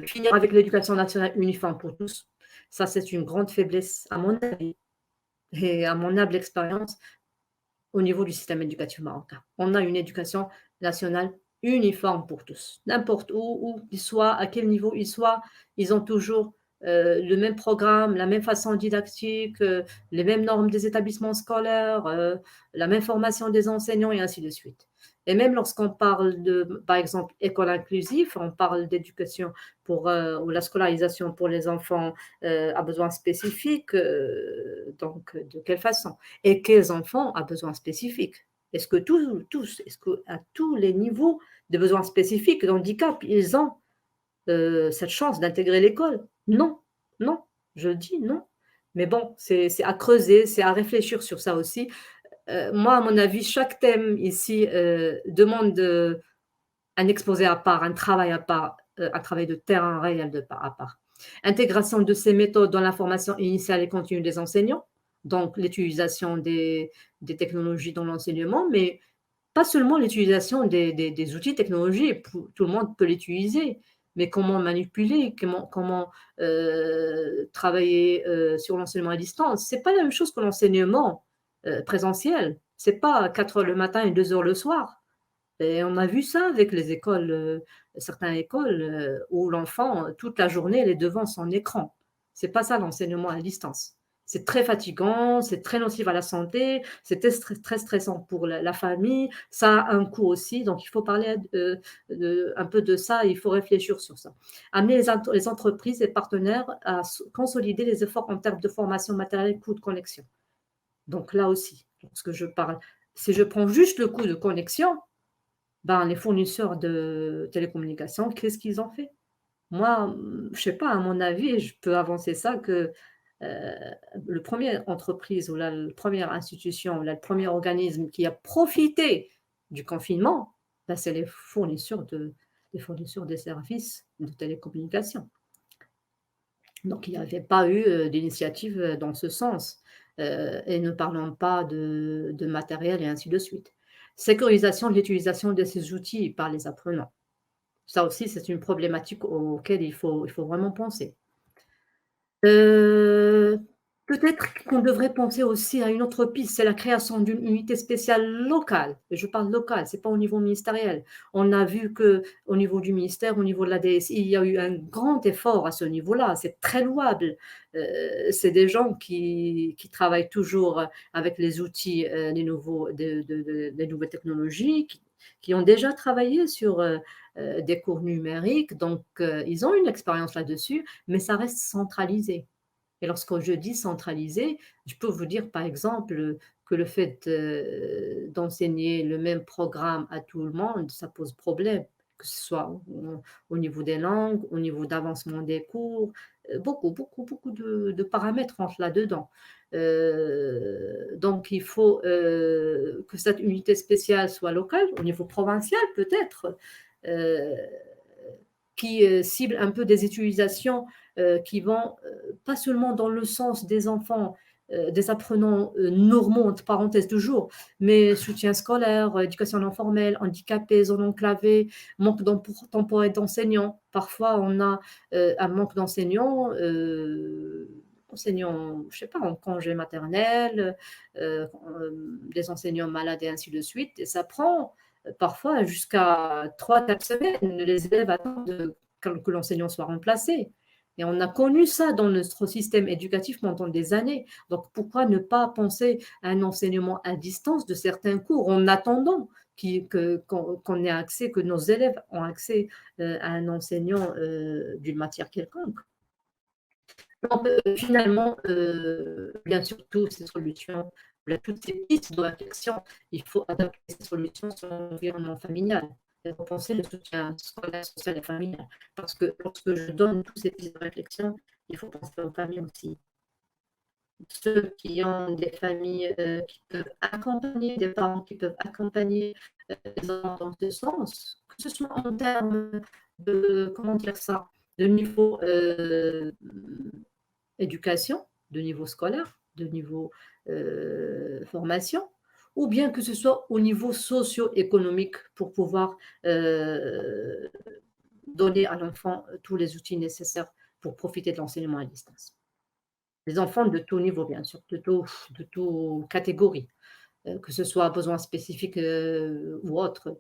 Finir avec l'éducation nationale uniforme pour tous, ça c'est une grande faiblesse à mon avis et à mon humble expérience au niveau du système éducatif marocain. On a une éducation nationale uniforme pour tous. N'importe où ils soient, à quel niveau ils soient, ils ont toujours le même programme, la même façon didactique, les mêmes normes des établissements scolaires, la même formation des enseignants et ainsi de suite. Et même lorsqu'on parle de, par exemple, école inclusive, on parle d'éducation pour ou la scolarisation pour les enfants à besoins spécifiques, donc de quelle façon? Et quels enfants à besoins spécifiques? Est-ce que est-ce qu'à tous les niveaux de besoins spécifiques, de handicap, ils ont cette chance d'intégrer l'école? Non, non, je dis non. Mais bon, c'est à creuser, c'est à réfléchir sur ça aussi. Moi, à mon avis, chaque thème ici demande un exposé à part, un travail à part, un travail de terrain réel à part. Intégration de ces méthodes dans la formation initiale et continue des enseignants, donc l'utilisation des technologies dans l'enseignement, mais pas seulement l'utilisation des outils technologiques, tout le monde peut l'utiliser, mais comment manipuler, comment travailler sur l'enseignement à distance. Ce n'est pas la même chose que l'enseignement présentiel. Ce n'est pas 4 heures le matin et 2 heures le soir. Et on a vu ça avec les écoles, certaines écoles où l'enfant, toute la journée, il est devant son écran. Ce n'est pas ça l'enseignement à distance. C'est très fatigant, c'est très nocif à la santé, c'est très stressant pour la famille, ça a un coût aussi, donc il faut parler un peu de ça, il faut réfléchir sur ça. Amener les entreprises et partenaires à consolider les efforts en termes de formation matérielle, coût de connexion. Donc là aussi, lorsque je parle, si je prends juste le coût de connexion, ben, les fournisseurs de télécommunications, qu'est-ce qu'ils ont fait? Moi, je ne sais pas, à mon avis, je peux avancer ça que le premier entreprise ou la première institution, ou le premier organisme qui a profité du confinement, ben, c'est les fournisseurs des services de télécommunications. Donc, il n'y avait pas eu d'initiative dans ce sens. Et ne parlons pas de matériel et ainsi de suite. Sécurisation de l'utilisation de ces outils par les apprenants. Ça aussi, c'est une problématique auquel il faut vraiment penser. Peut-être qu'on devrait penser aussi à une autre piste, c'est la création d'une unité spéciale locale. Et je parle locale, ce n'est pas au niveau ministériel. On a vu qu'au niveau du ministère, au niveau de la DSI, il y a eu un grand effort à ce niveau-là. C'est très louable. C'est des gens qui travaillent toujours avec les outils des nouvelles technologies, qui ont déjà travaillé sur des cours numériques. Donc, ils ont une expérience là-dessus, mais ça reste centralisé. Et lorsque je dis centralisé, je peux vous dire par exemple que le fait d'enseigner le même programme à tout le monde, ça pose problème, que ce soit au niveau des langues, au niveau d'avancement des cours, beaucoup de paramètres entrent là-dedans. Donc, il faut que cette unité spéciale soit locale, au niveau provincial peut-être, qui cible un peu des utilisations qui vont pas seulement dans le sens des enfants, des apprenants normaux, entre parenthèses toujours, mais soutien scolaire, éducation non formelle, handicapés, zones enclavées, manque temporel d'enseignants. Parfois, on a un manque d'enseignants, enseignants, je sais pas, en congé maternel, des enseignants malades et ainsi de suite. Et ça prend parfois jusqu'à 3-4 semaines. Les élèves attendent que l'enseignant soit remplacé. Et on a connu ça dans notre système éducatif pendant des années. Donc, pourquoi ne pas penser à un enseignement à distance de certains cours en attendant qu'on ait accès, que nos élèves ont accès à un enseignant d'une matière quelconque. Donc, finalement, bien sûr, toutes ces solutions, toutes ces pistes de réflexion, il faut adapter ces solutions sur l'environnement familial. repenser le soutien scolaire, social et familial. Parce que lorsque je donne tous ces pistes de réflexion, il faut penser aux familles aussi. Ceux qui ont des familles qui peuvent accompagner, des parents qui peuvent accompagner les enfants dans ce sens, que ce soit en termes de, comment dire ça, de niveau éducation, de niveau scolaire, de niveau formation, ou bien que ce soit au niveau socio-économique pour pouvoir donner à l'enfant tous les outils nécessaires pour profiter de l'enseignement à distance. Les enfants de tout niveau, bien sûr, de toute catégorie, que ce soit besoin spécifique ou autre.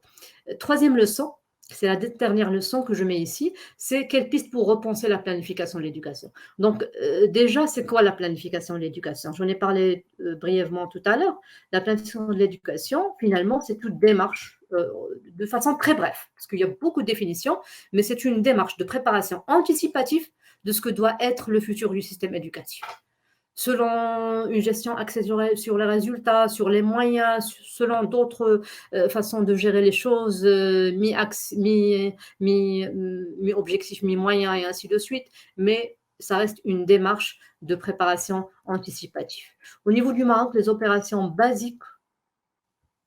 Troisième leçon, c'est la dernière leçon que je mets ici, c'est quelle piste pour repenser la planification de l'éducation. Donc déjà, c'est quoi la planification de l'éducation? J'en ai parlé brièvement tout à l'heure. La planification de l'éducation, finalement, c'est toute démarche de façon très brève, parce qu'il y a beaucoup de définitions, mais c'est une démarche de préparation anticipative de ce que doit être le futur du système éducatif. Selon une gestion axée sur les résultats, sur les moyens, selon d'autres façons de gérer les choses, mi-objectif, mi-moyen et ainsi de suite, mais ça reste une démarche de préparation anticipative. Au niveau du Maroc, les opérations basiques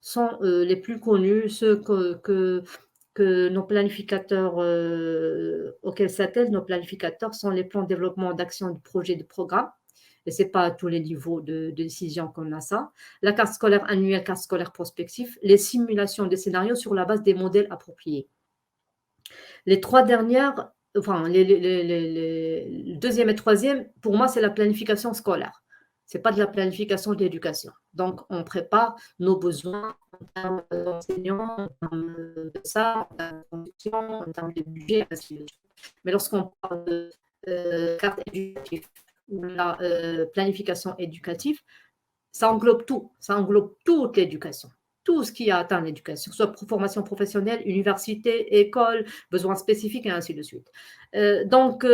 sont les plus connues, ceux que nos planificateurs, auxquels s'attellent nos planificateurs, sont les plans de développement d'action, de projet, de programme. Et ce n'est pas à tous les niveaux de décision qu'on a ça. La carte scolaire annuelle, carte scolaire prospective, les simulations des scénarios sur la base des modèles appropriés. Les trois dernières, enfin, le deuxième et troisième, pour moi, c'est la planification scolaire. Ce n'est pas de la planification de l'éducation. Donc, on prépare nos besoins en termes d'enseignants, en termes de ça, en termes de conditions, en termes de budget, ainsi de suite. Mais lorsqu'on parle de carte éducative ou la planification éducative, ça englobe tout. Ça englobe toute l'éducation. Tout ce qui a atteint l'éducation, soit formation professionnelle, université, école, besoins spécifiques et ainsi de suite. Donc,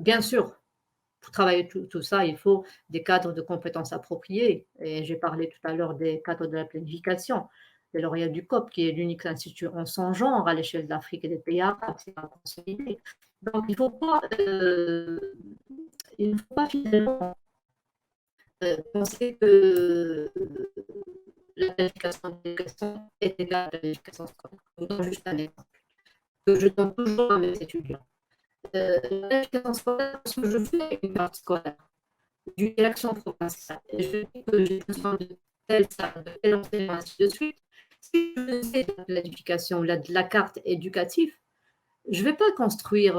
bien sûr, pour travailler tout ça, il faut des cadres de compétences appropriés. Et j'ai parlé tout à l'heure des cadres de la planification, des lauréats du COP, qui est l'unique institut en son genre à l'échelle de l'Afrique et des pays arabes. C'est pas consolidé. Donc, il ne faut pas finalement penser que la planification de l'éducation est égale à la planification scolaire. Je vous donne juste un exemple que je donne toujours à mes étudiants. La planification scolaire, parce que je fais une carte scolaire d'une direction provinciale et je dis que j'ai besoin de telle salle, de tel enseignement, ainsi de suite. Si je sais de la planification, de la carte éducative, je ne vais pas construire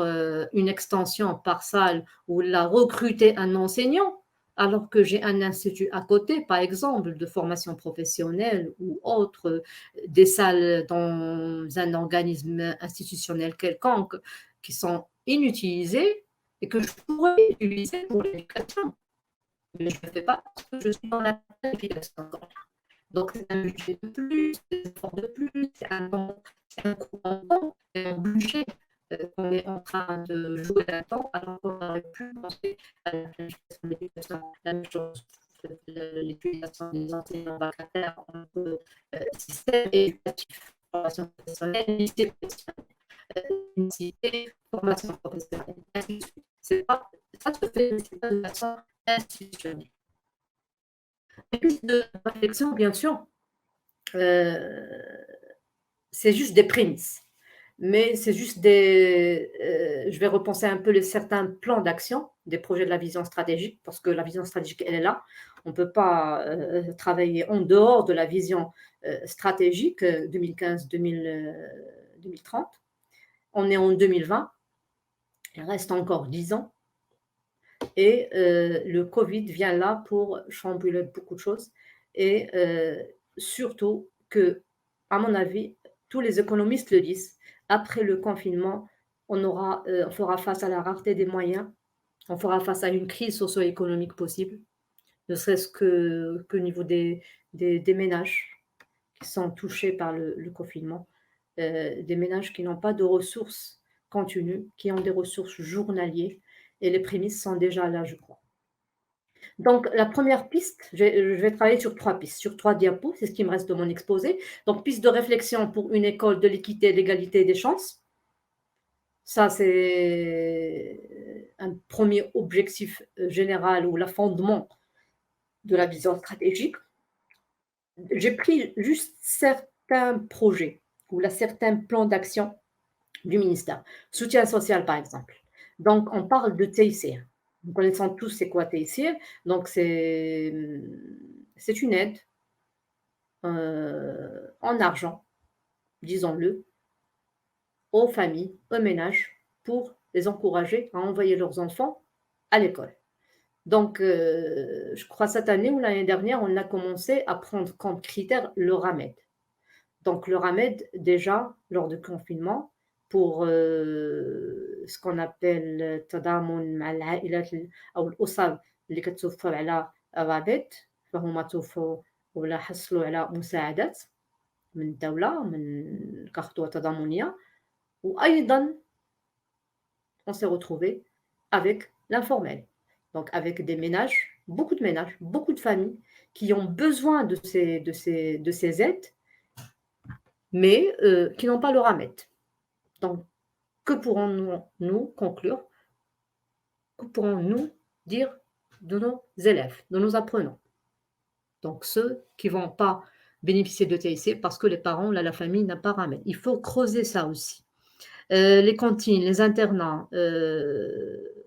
une extension par salle ou la recruter un enseignant alors que j'ai un institut à côté, par exemple, de formation professionnelle ou autre, des salles dans un organisme institutionnel quelconque qui sont inutilisées et que je pourrais utiliser pour l'éducation. Mais je ne le fais pas parce que je suis dans la planification. Donc, c'est un budget de plus, c'est un effort de plus, c'est un coût en temps, c'est un budget qu'on est en train de jouer là-dedans, alors qu'on aurait pu penser à la planification de l'éducation. La même chose, l'utilisation des enseignants vacataires entre système éducatif, formation professionnelle, lycée professionnel, unicité, formation professionnelle, ainsi de suite. Ça se fait, mais ce n'est pas de façon institutionnelle. Et puis de réflexion, bien sûr, c'est juste des prémices. Mais c'est juste je vais repenser un peu certains plans d'action des projets de la vision stratégique, parce que la vision stratégique, elle est là. On ne peut pas travailler en dehors de la vision stratégique 2015-2030. On est en 2020, il reste encore 10 ans. Et le Covid vient là pour chambouler beaucoup de choses. Et surtout que, à mon avis, tous les économistes le disent, après le confinement, on fera face à la rareté des moyens, on fera face à une crise socio-économique possible, ne serait-ce qu'au niveau des ménages qui sont touchés par le confinement, des ménages qui n'ont pas de ressources continues, qui ont des ressources journalières, et les prémices sont déjà là, je crois. Donc, la première piste, je vais travailler sur 3 pistes, sur 3 diapos, c'est ce qui me reste de mon exposé. Donc, piste de réflexion pour une école de l'équité, de l'égalité et des chances. Ça, c'est un premier objectif général ou le fondement de la vision stratégique. J'ai pris juste certains projets ou certains plans d'action du ministère. Soutien social, par exemple. Donc, on parle de TIC. Nous connaissons tous c'est quoi TIC. Donc, c'est une aide en argent, disons-le, aux familles, aux ménages, pour les encourager à envoyer leurs enfants à l'école. Donc, je crois cette année ou l'année dernière, on a commencé à prendre comme critère le RAMED. Donc, le RAMED, déjà, lors du confinement, pour ce qu'on appelle التضامن مع العائلات أو الأسر اللي كتوفر على رابط فهما توفوا ولا حصلوا على مساعدات من الدولة من كخطوة تضامنية وأيضا on s'est retrouvé avec l'informel, donc avec des ménages, beaucoup de familles qui ont besoin de ces aides, mais qui n'ont pas le RAMED. Donc, que pourrons-nous conclure? Que pourrons-nous dire de nos élèves, de nos apprenants? Donc, ceux qui ne vont pas bénéficier de TIC parce que les parents, la famille n'a pas RAMED. Il faut creuser ça aussi. Les cantines, les internats.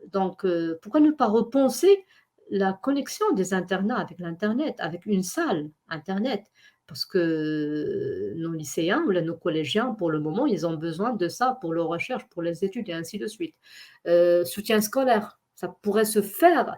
Donc, pourquoi ne pas repenser la connexion des internats avec l'Internet, avec une salle Internet? Parce que nos lycéens ou nos collégiens, pour le moment, ils ont besoin de ça pour leur recherche, pour les études et ainsi de suite. Soutien scolaire, ça pourrait se faire.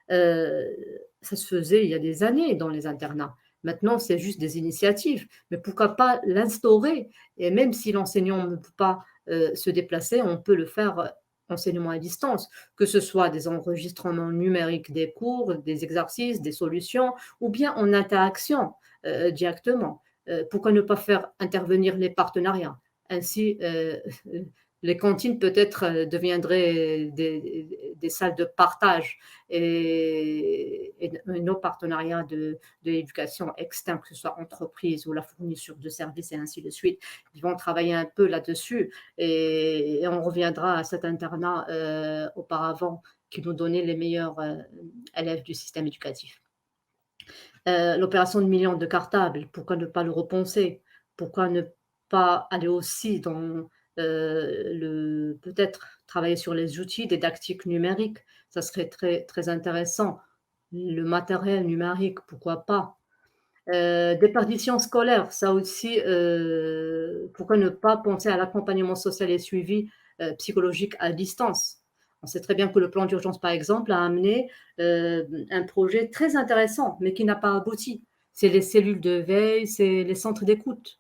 Ça se faisait il y a des années dans les internats. Maintenant, c'est juste des initiatives. Mais pourquoi pas l'instaurer? Et même si l'enseignant ne peut pas se déplacer, on peut le faire enseignement à distance, que ce soit des enregistrements numériques des cours, des exercices, des solutions, ou bien en interaction directement. Pourquoi ne pas faire intervenir les partenariats? Ainsi, les cantines peut-être deviendraient des salles de partage et nos partenariats de l'éducation externe, que ce soit entreprise ou la fourniture de services et ainsi de suite, ils vont travailler un peu là-dessus et on reviendra à cet internat auparavant qui nous donnait les meilleurs élèves du système éducatif. L'opération de millions de cartables, pourquoi ne pas le repenser? Pourquoi ne pas aller aussi dans peut-être travailler sur les outils didactiques numériques? Ça serait très, très intéressant. Le matériel numérique, pourquoi pas? Déperdition scolaire, ça aussi, pourquoi ne pas penser à l'accompagnement social et suivi psychologique à distance? On sait très bien que le plan d'urgence, par exemple, a amené un projet très intéressant, mais qui n'a pas abouti. C'est les cellules de veille, c'est les centres d'écoute,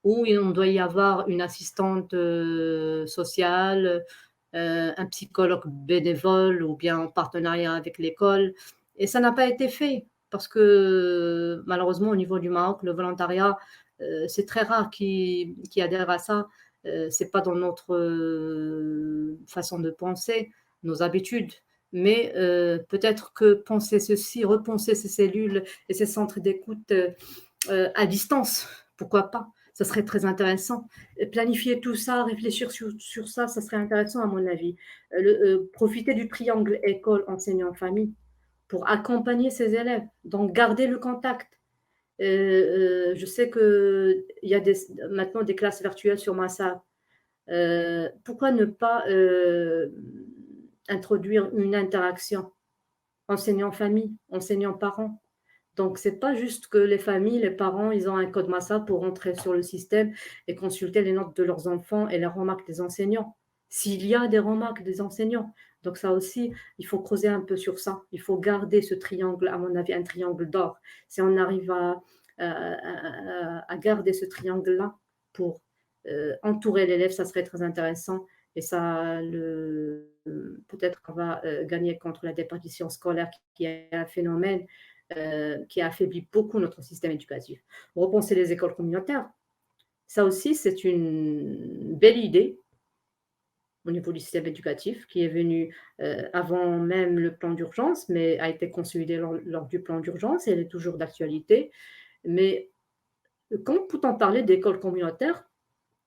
où on doit y avoir une assistante sociale, un psychologue bénévole ou bien en partenariat avec l'école. Et ça n'a pas été fait parce que malheureusement, au niveau du Maroc, le volontariat, c'est très rare qui adhère à ça. Ce n'est pas dans notre façon de penser, nos habitudes. Mais peut-être que penser ceci, repenser ces cellules et ces centres d'écoute à distance, pourquoi pas? Ça serait très intéressant. Planifier tout ça, réfléchir sur ça, ça serait intéressant à mon avis. Profiter du triangle école, enseignant, famille pour accompagner ses élèves. Donc, garder le contact. Je sais qu'il y a maintenant des classes virtuelles sur Massa. Pourquoi ne pas introduire une interaction enseignant-famille, enseignant-parent? Donc, ce n'est pas juste que les familles, les parents, ils ont un code Massa pour entrer sur le système et consulter les notes de leurs enfants et les remarques des enseignants. S'il y a des remarques des enseignants. Donc, ça aussi, il faut creuser un peu sur ça. Il faut garder ce triangle, à mon avis, un triangle d'or. Si on arrive à garder ce triangle-là pour entourer l'élève, ça serait très intéressant. Et ça, peut-être qu'on va gagner contre la déperdition scolaire qui est un phénomène qui affaiblit beaucoup notre système éducatif. Repenser les écoles communautaires, ça aussi, c'est une belle idée, au niveau du système éducatif, qui est venu avant même le plan d'urgence, mais a été consolidé lors du plan d'urgence et elle est toujours d'actualité. Mais quand peut-on parler d'école communautaire,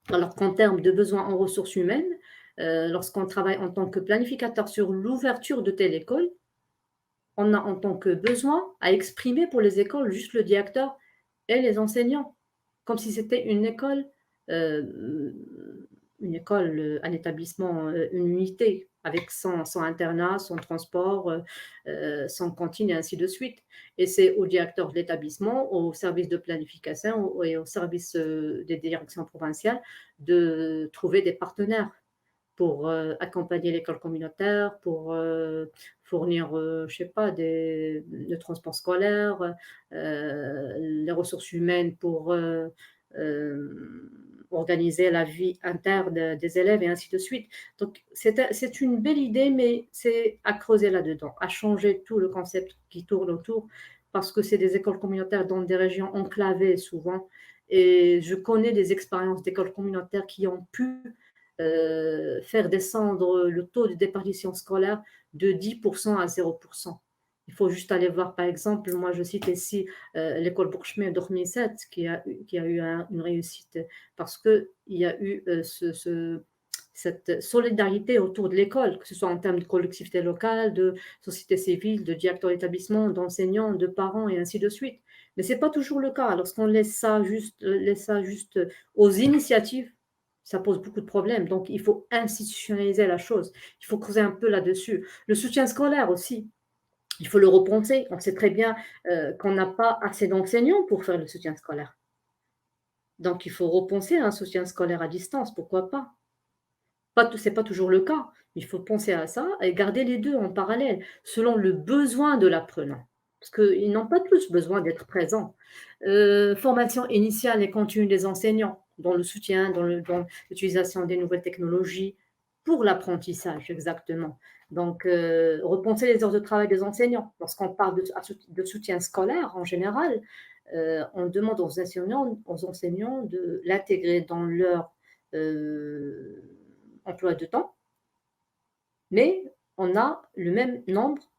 alors qu'en termes de besoins en ressources humaines, lorsqu'on travaille en tant que planificateur sur l'ouverture de telle école, on a en tant que besoin à exprimer pour les écoles juste le directeur et les enseignants, comme si c'était une école, un établissement, une unité avec son internat, son transport, son cantine et ainsi de suite. Et c'est au directeur de l'établissement, au service de planification et au service des directions provinciales de trouver des partenaires pour accompagner l'école communautaire, pour fournir, je sais pas, le transport scolaire, les ressources humaines pour organiser la vie interne des élèves et ainsi de suite. Donc, c'est une belle idée, mais c'est à creuser là-dedans, à changer tout le concept qui tourne autour, parce que c'est des écoles communautaires dans des régions enclavées souvent. Et je connais des expériences d'écoles communautaires qui ont pu faire descendre le taux de déperdition scolaire de 10% à 0%. Il faut juste aller voir, par exemple, moi je cite ici l'école Bourg-Chemin d'Ormisset qui a eu une réussite parce qu'il y a eu cette solidarité autour de l'école, que ce soit en termes de collectivité locale, de société civile, de directeur d'établissement, d'enseignants, de parents et ainsi de suite. Mais ce n'est pas toujours le cas. Lorsqu'on laisse ça juste aux initiatives, ça pose beaucoup de problèmes. Donc, il faut institutionnaliser la chose. Il faut creuser un peu là-dessus. Le soutien scolaire aussi, il faut le repenser. On sait très bien qu'on n'a pas assez d'enseignants pour faire le soutien scolaire. Donc, il faut repenser un soutien scolaire à distance. Pourquoi pas? Ce n'est pas toujours le cas. Il faut penser à ça et garder les deux en parallèle, selon le besoin de l'apprenant. Parce qu'ils n'ont pas tous besoin d'être présents. Formation initiale et continue des enseignants, dans le soutien, dans l'utilisation des nouvelles technologies pour l'apprentissage, exactement. Donc, repenser les heures de travail des enseignants. Lorsqu'on parle de soutien scolaire, en général, on demande aux enseignants de l'intégrer dans leur emploi de temps, mais on a le même nombre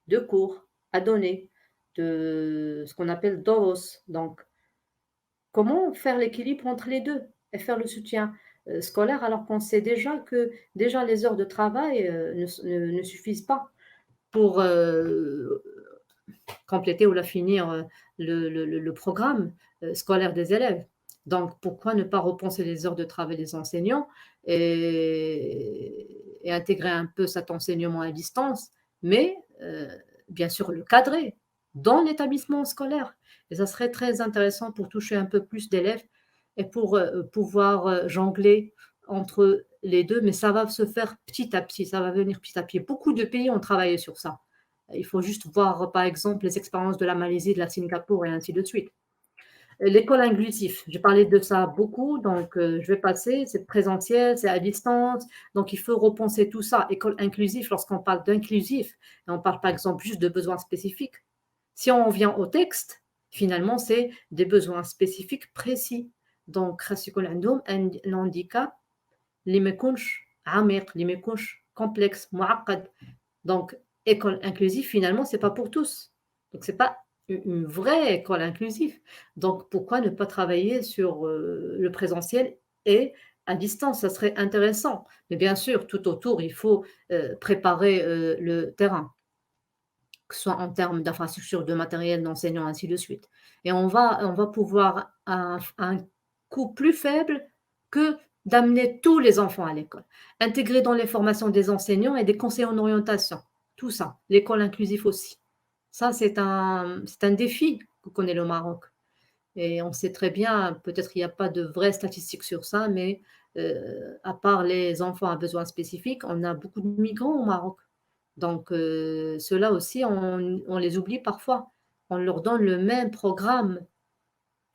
de cours à donner, de ce qu'on appelle DOS. Donc, comment faire l'équilibre entre les deux et faire le soutien scolaire alors qu'on sait déjà que les heures de travail ne suffisent pas pour compléter ou la finir le programme scolaire des élèves. Donc, pourquoi ne pas repenser les heures de travail des enseignants et intégrer un peu cet enseignement à distance, mais bien sûr le cadrer dans l'établissement scolaire. Et ça serait très intéressant pour toucher un peu plus d'élèves et pour pouvoir jongler entre les deux, mais ça va se faire petit à petit, ça va venir petit à petit. Beaucoup de pays ont travaillé sur ça. Il faut juste voir, par exemple, les expériences de la Malaisie, de la Singapour et ainsi de suite. L'école inclusive, j'ai parlé de ça beaucoup, donc je vais passer, c'est présentiel, c'est à distance, donc il faut repenser tout ça. École inclusive, lorsqu'on parle d'inclusif, et on parle par exemple juste de besoins spécifiques, si on vient au texte, finalement c'est des besoins spécifiques précis. Donc, خاص يكون عندهم un handicap اللي ما يكونش عميق, اللي ما يكونش complexe, معقد. Donc, école inclusive, finalement, c'est pas pour tous. Donc, c'est pas une vraie école inclusive. Donc, pourquoi ne pas travailler sur le présentiel et à distance? Ça serait intéressant. Mais bien sûr, tout autour, il faut préparer le terrain, que ce soit en termes d'infrastructures, de matériel, d'enseignants, ainsi de suite. Et on va pouvoir, à un coût plus faible que d'amener tous les enfants à l'école. Intégrer dans les formations des enseignants et des conseillers en orientation. Tout ça. L'école inclusive aussi. Ça, c'est un défi que connaît le Maroc. Et on sait très bien, peut-être qu'il n'y a pas de vraies statistiques sur ça, mais à part les enfants à besoins spécifiques, on a beaucoup de migrants au Maroc. Donc, ceux-là aussi, on les oublie parfois. On leur donne le même programme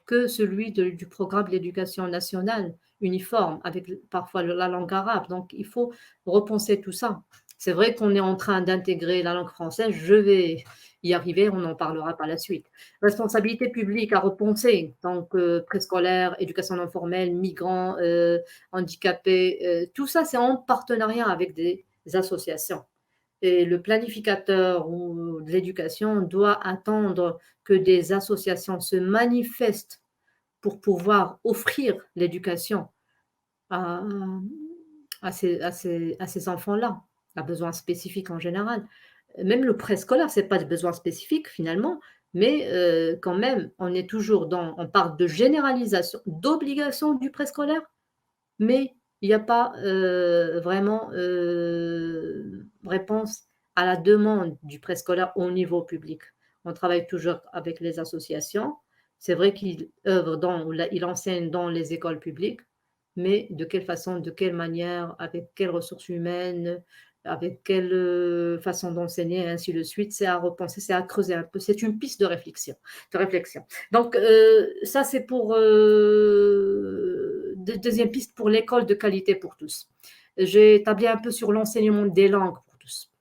que celui du programme de l'éducation nationale, uniforme, avec parfois la langue arabe. Donc, il faut repenser tout ça. C'est vrai qu'on est en train d'intégrer la langue française. Je vais y arriver, on en parlera par la suite. Responsabilité publique à repenser, donc préscolaire, éducation non formelle, migrants, handicapés, tout ça c'est en partenariat avec des associations. Et le planificateur ou de l'éducation doit attendre que des associations se manifestent pour pouvoir offrir l'éducation à ces enfants-là, à besoins spécifiques en général. Même le préscolaire, ce n'est pas de besoins spécifiques finalement, mais quand même, on est toujours on parle de généralisation, d'obligation du préscolaire, mais il n'y a pas vraiment réponse à la demande du préscolaire au niveau public. On travaille toujours avec les associations. C'est vrai qu'ils ils enseignent dans les écoles publiques, mais de quelle façon, de quelle manière, avec quelles ressources humaines, avec quelle façon d'enseigner, et ainsi de suite, c'est à repenser, c'est à creuser un peu. C'est une piste de réflexion. Donc, ça, c'est pour deuxième piste pour l'école de qualité pour tous. J'ai établi un peu sur l'enseignement des langues pour tous.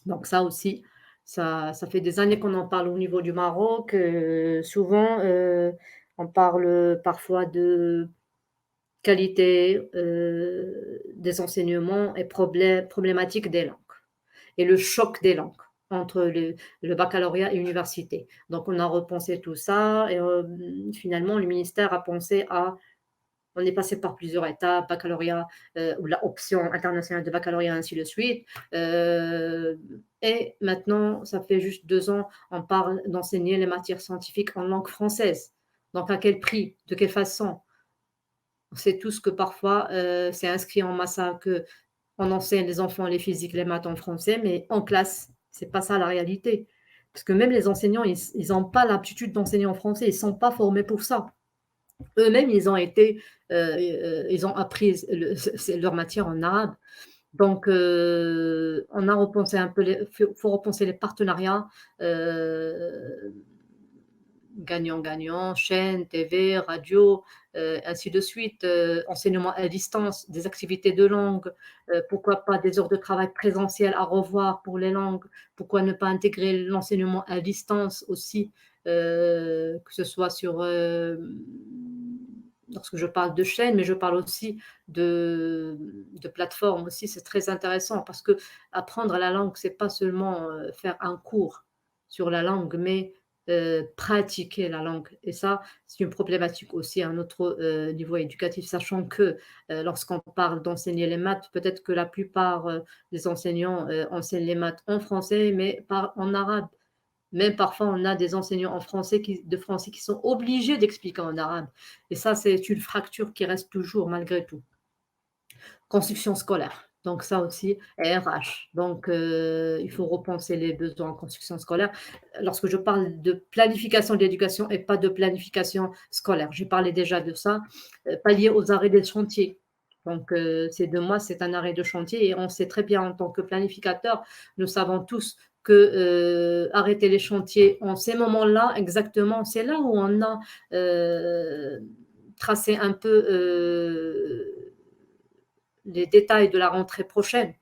Donc, ça aussi, ça fait des années qu'on en parle au niveau du Maroc. Souvent, on parle parfois de qualité des enseignements et problématiques des langues et le choc des langues entre le baccalauréat et l'université. Donc, on a repensé tout ça et finalement, le ministère a pensé on est passé par plusieurs étapes, baccalauréat ou la option internationale de baccalauréat, ainsi de suite. Et maintenant, ça fait juste 2 ans, on parle d'enseigner les matières scientifiques en langue française. Donc, à quel prix? De quelle façon? C'est tout ce que parfois, c'est inscrit en massa qu'on enseigne les enfants les physiques, les maths en français, mais en classe, ce n'est pas ça la réalité. Parce que même les enseignants, ils n'ont pas l'aptitude d'enseigner en français, ils ne sont pas formés pour ça. Eux-mêmes, ils ont appris leur matière en arabe. Donc, on a repensé un peu, faut repenser les partenariats gagnant-gagnant, chaîne, TV, radio, ainsi de suite, enseignement à distance, des activités de langue, pourquoi pas des heures de travail présentielles à revoir pour les langues, pourquoi ne pas intégrer l'enseignement à distance aussi, que ce soit lorsque je parle de chaîne, mais je parle aussi de plateforme aussi, c'est très intéressant parce que apprendre la langue, c'est pas seulement faire un cours sur la langue, mais pratiquer la langue. Et ça, c'est une problématique aussi à un autre niveau éducatif, sachant que lorsqu'on parle d'enseigner les maths, peut-être que la plupart des enseignants enseignent les maths en français, mais en arabe. Même parfois, on a des enseignants de français qui sont obligés d'expliquer en arabe. Et ça, c'est une fracture qui reste toujours malgré tout. Construction scolaire. Donc ça aussi, RH. Donc, il faut repenser les besoins en construction scolaire. Lorsque je parle de planification de l'éducation et pas de planification scolaire, j'ai parlé déjà de ça, pallier aux arrêts des chantiers. Donc, ces 2 mois, c'est un arrêt de chantier et on sait très bien en tant que planificateur, nous savons tous que arrêter les chantiers en ces moments-là, exactement, c'est là où on a tracé un peu les détails de la rentrée prochaine.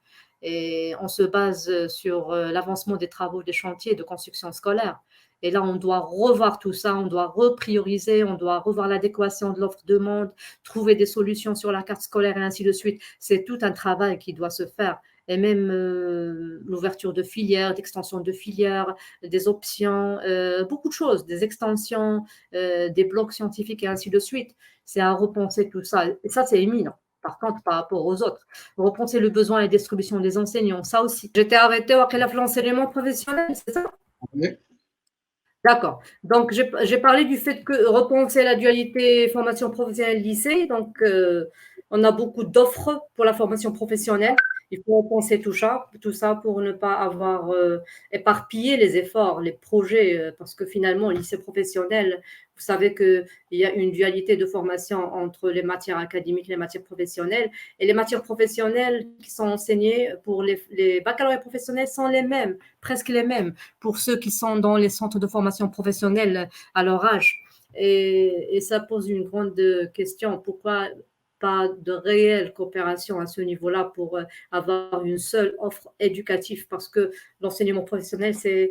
Et on se base sur l'avancement des travaux des chantiers de construction scolaire. Et là, on doit revoir tout ça, on doit reprioriser, on doit revoir l'adéquation de l'offre-demande, trouver des solutions sur la carte scolaire et ainsi de suite. C'est tout un travail qui doit se faire. Et même l'ouverture de filières, d'extension de filières, des options, beaucoup de choses, des extensions, des blocs scientifiques et ainsi de suite. C'est à repenser tout ça. Et ça, c'est éminent. Par contre, par rapport aux autres, repenser le besoin et distribution des enseignants, ça aussi. J'étais arrêtée après l'enseignement professionnel, c'est ça? Oui. D'accord. Donc, j'ai parlé du fait que repenser la dualité formation professionnelle lycée. Donc, on a beaucoup d'offres pour la formation professionnelle. Il faut repenser tout ça pour ne pas avoir éparpillé les efforts, les projets, parce que finalement, le lycée professionnel, vous savez qu'il y a une dualité de formation entre les matières académiques et les matières professionnelles. Et les matières professionnelles qui sont enseignées pour les baccalauréats professionnels sont les mêmes, presque les mêmes, pour ceux qui sont dans les centres de formation professionnelle à leur âge. Et ça pose une grande question. Pourquoi pas de réelle coopération à ce niveau-là pour avoir une seule offre éducative? Parce que l'enseignement professionnel, c'est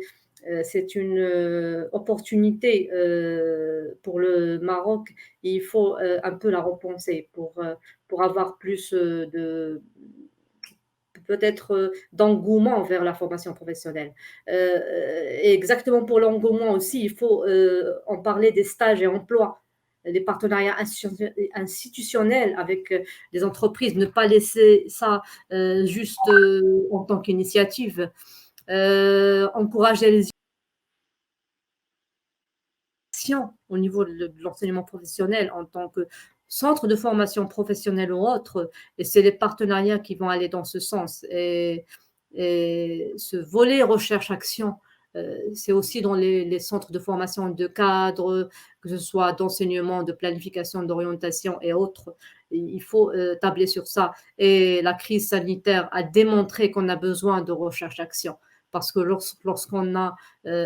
C'est une opportunité pour le Maroc. Il faut un peu la repenser pour avoir plus de peut-être d'engouement vers la formation professionnelle. Et exactement pour l'engouement aussi, il faut en parler des stages et emplois, des partenariats institutionnels avec les entreprises, ne pas laisser ça juste en tant qu'initiative. Encourager les actions au niveau de l'enseignement professionnel en tant que centre de formation professionnelle ou autre, et c'est les partenariats qui vont aller dans ce sens. Et ce volet recherche-action, c'est aussi dans les centres de formation de cadres, que ce soit d'enseignement, de planification, d'orientation et autres. Il faut tabler sur ça. Et la crise sanitaire a démontré qu'on a besoin de recherche-action. Parce que lorsqu'on a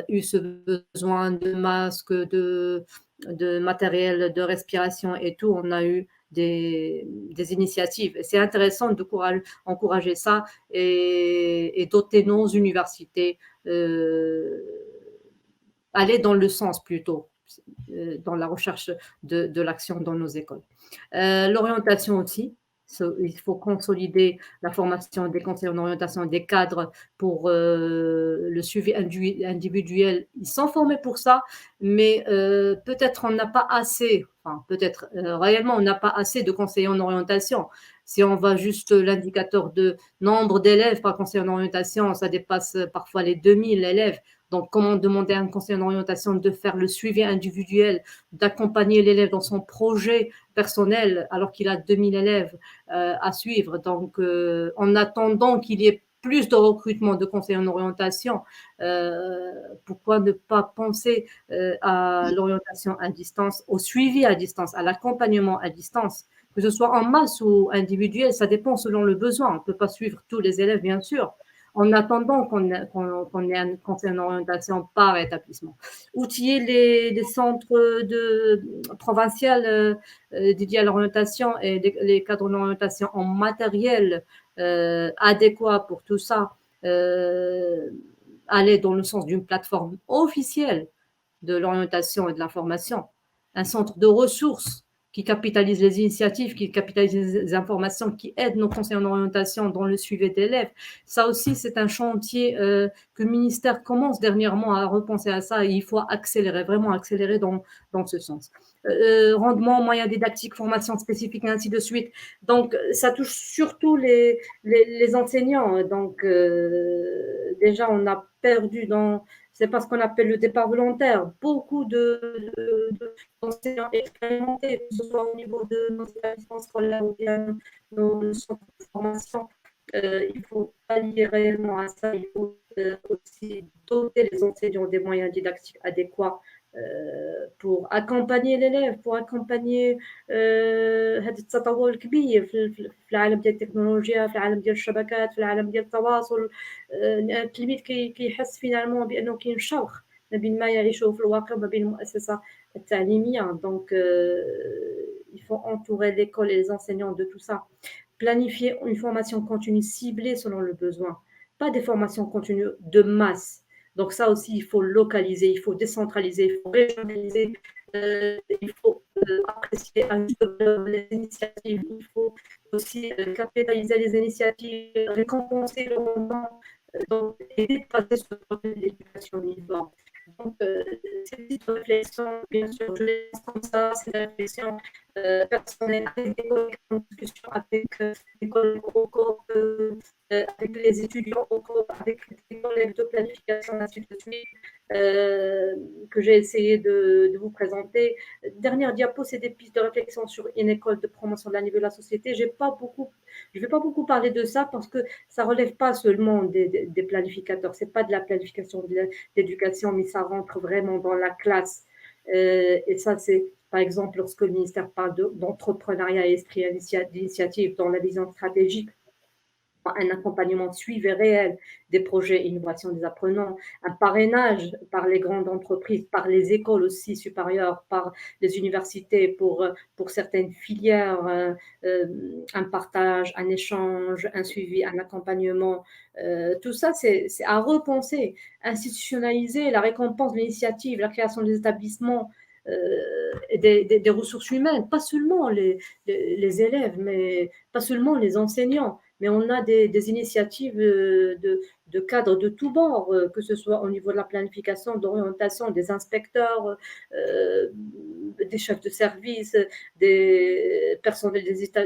eu ce besoin de masques, de matériel de respiration et tout, on a eu des initiatives. Et c'est intéressant d'encourager ça et doter nos universités, aller dans le sens plutôt, dans la recherche de l'action dans nos écoles. L'orientation aussi. Il faut consolider la formation des conseillers en orientation des cadres pour le suivi individuel. Ils sont formés pour ça, mais peut-être on n'a pas assez, enfin peut-être réellement on n'a pas assez de conseillers en orientation. Si on va juste l'indicateur de nombre d'élèves par conseiller en orientation, ça dépasse parfois les 2000 élèves. Donc, comment demander à un conseiller en orientation de faire le suivi individuel, d'accompagner l'élève dans son projet personnel alors qu'il a 2000 élèves à suivre. Donc, en attendant qu'il y ait plus de recrutement de conseillers en orientation, pourquoi ne pas penser à l'orientation à distance, au suivi à distance, à l'accompagnement à distance, que ce soit en masse ou individuel, ça dépend selon le besoin. On ne peut pas suivre tous les élèves, bien sûr, en attendant qu'on ait un conseiller en orientation par établissement. Outiller les centres provinciaux dédiés à l'orientation et les cadres d'orientation en matériel adéquat pour tout ça, aller dans le sens d'une plateforme officielle de l'orientation et de la formation, un centre de ressources qui capitalise les initiatives, qui capitalise les informations, qui aide nos conseillers en orientation dans le suivi d'élèves. Ça aussi, c'est un chantier que le ministère commence dernièrement à repenser à ça et il faut accélérer, vraiment accélérer dans ce sens. Rendement, moyens didactiques, formation spécifique et ainsi de suite. Donc, ça touche surtout les enseignants. Donc, déjà, on a perdu c'est pas ce qu'on appelle le départ volontaire. Beaucoup d'enseignants expérimentés, que ce soit au niveau de nos établissements scolaires ou bien nos centres de formation. Il faut pallier réellement à ça. Il faut aussi doter les enseignants des moyens didactiques adéquats pour accompagner l'élève, pour accompagner هذا التطور الكبير في العالم ديال التكنولوجيا، في العالم ديال الشبكات، في العالم ديال التواصل. التلميذ كيحس فينالمون بانه كاين شرخ ما بين ما يعيشه في الواقع وما بين المؤسسه التعليميه. Donc il faut entourer l'école et les enseignants de tout ça. Planifier une formation continue ciblée selon le besoin, pas des formations continues de masse. Donc ça aussi, il faut localiser, il faut décentraliser, il faut régionaliser, il faut apprécier les initiatives, il faut aussi capitaliser les initiatives, récompenser le rendement, et dépasser ce problème de l'éducation uniforme. Donc, ces petites réflexions, bien sûr, je les lance comme ça, c'est des réflexions personnelles avec des collègues en discussion, avec des collègues au cours, avec les étudiants au cours, avec des collègues de planification, ainsi de suite, que j'ai essayé de vous présenter. Dernière diapo, c'est des pistes de réflexion sur une école de promotion de la niveau de la société. Je ne vais pas beaucoup parler de ça parce que ça ne relève pas seulement des planificateurs. Ce n'est pas de la planification d'éducation, mais ça rentre vraiment dans la classe. Et ça, c'est par exemple lorsque le ministère parle d'entrepreneuriat et esprit d'initiative dans la vision stratégique. un accompagnement suivi réel des projets innovation des apprenants, un parrainage par les grandes entreprises, par les écoles aussi supérieures, par les universités pour certaines filières, un partage, un échange, un suivi, un accompagnement. Tout ça, c'est à repenser, institutionnaliser la récompense de l'initiative, la création des établissements, et des ressources humaines, pas seulement les élèves, mais pas seulement les enseignants, mais on a des initiatives de cadres de tous bords, que ce soit au niveau de la planification, d'orientation, des inspecteurs, des chefs de service, des personnels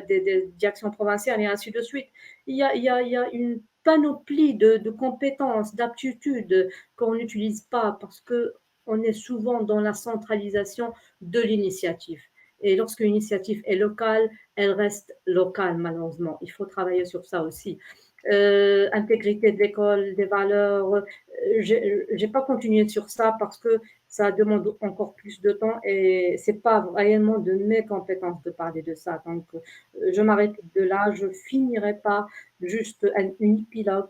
des directions provinciales et ainsi de suite. Il y a une panoplie de compétences, d'aptitudes qu'on n'utilise pas parce qu'on est souvent dans la centralisation de l'initiative. Et lorsque l'initiative est locale, elle reste locale, malheureusement. Il faut travailler sur ça aussi. Intégrité de l'école, des valeurs. J'ai pas continué sur ça parce que ça demande encore plus de temps et c'est pas réellement de mes compétences de parler de ça. Donc, je m'arrête de là. Je finirai pas juste une épilogue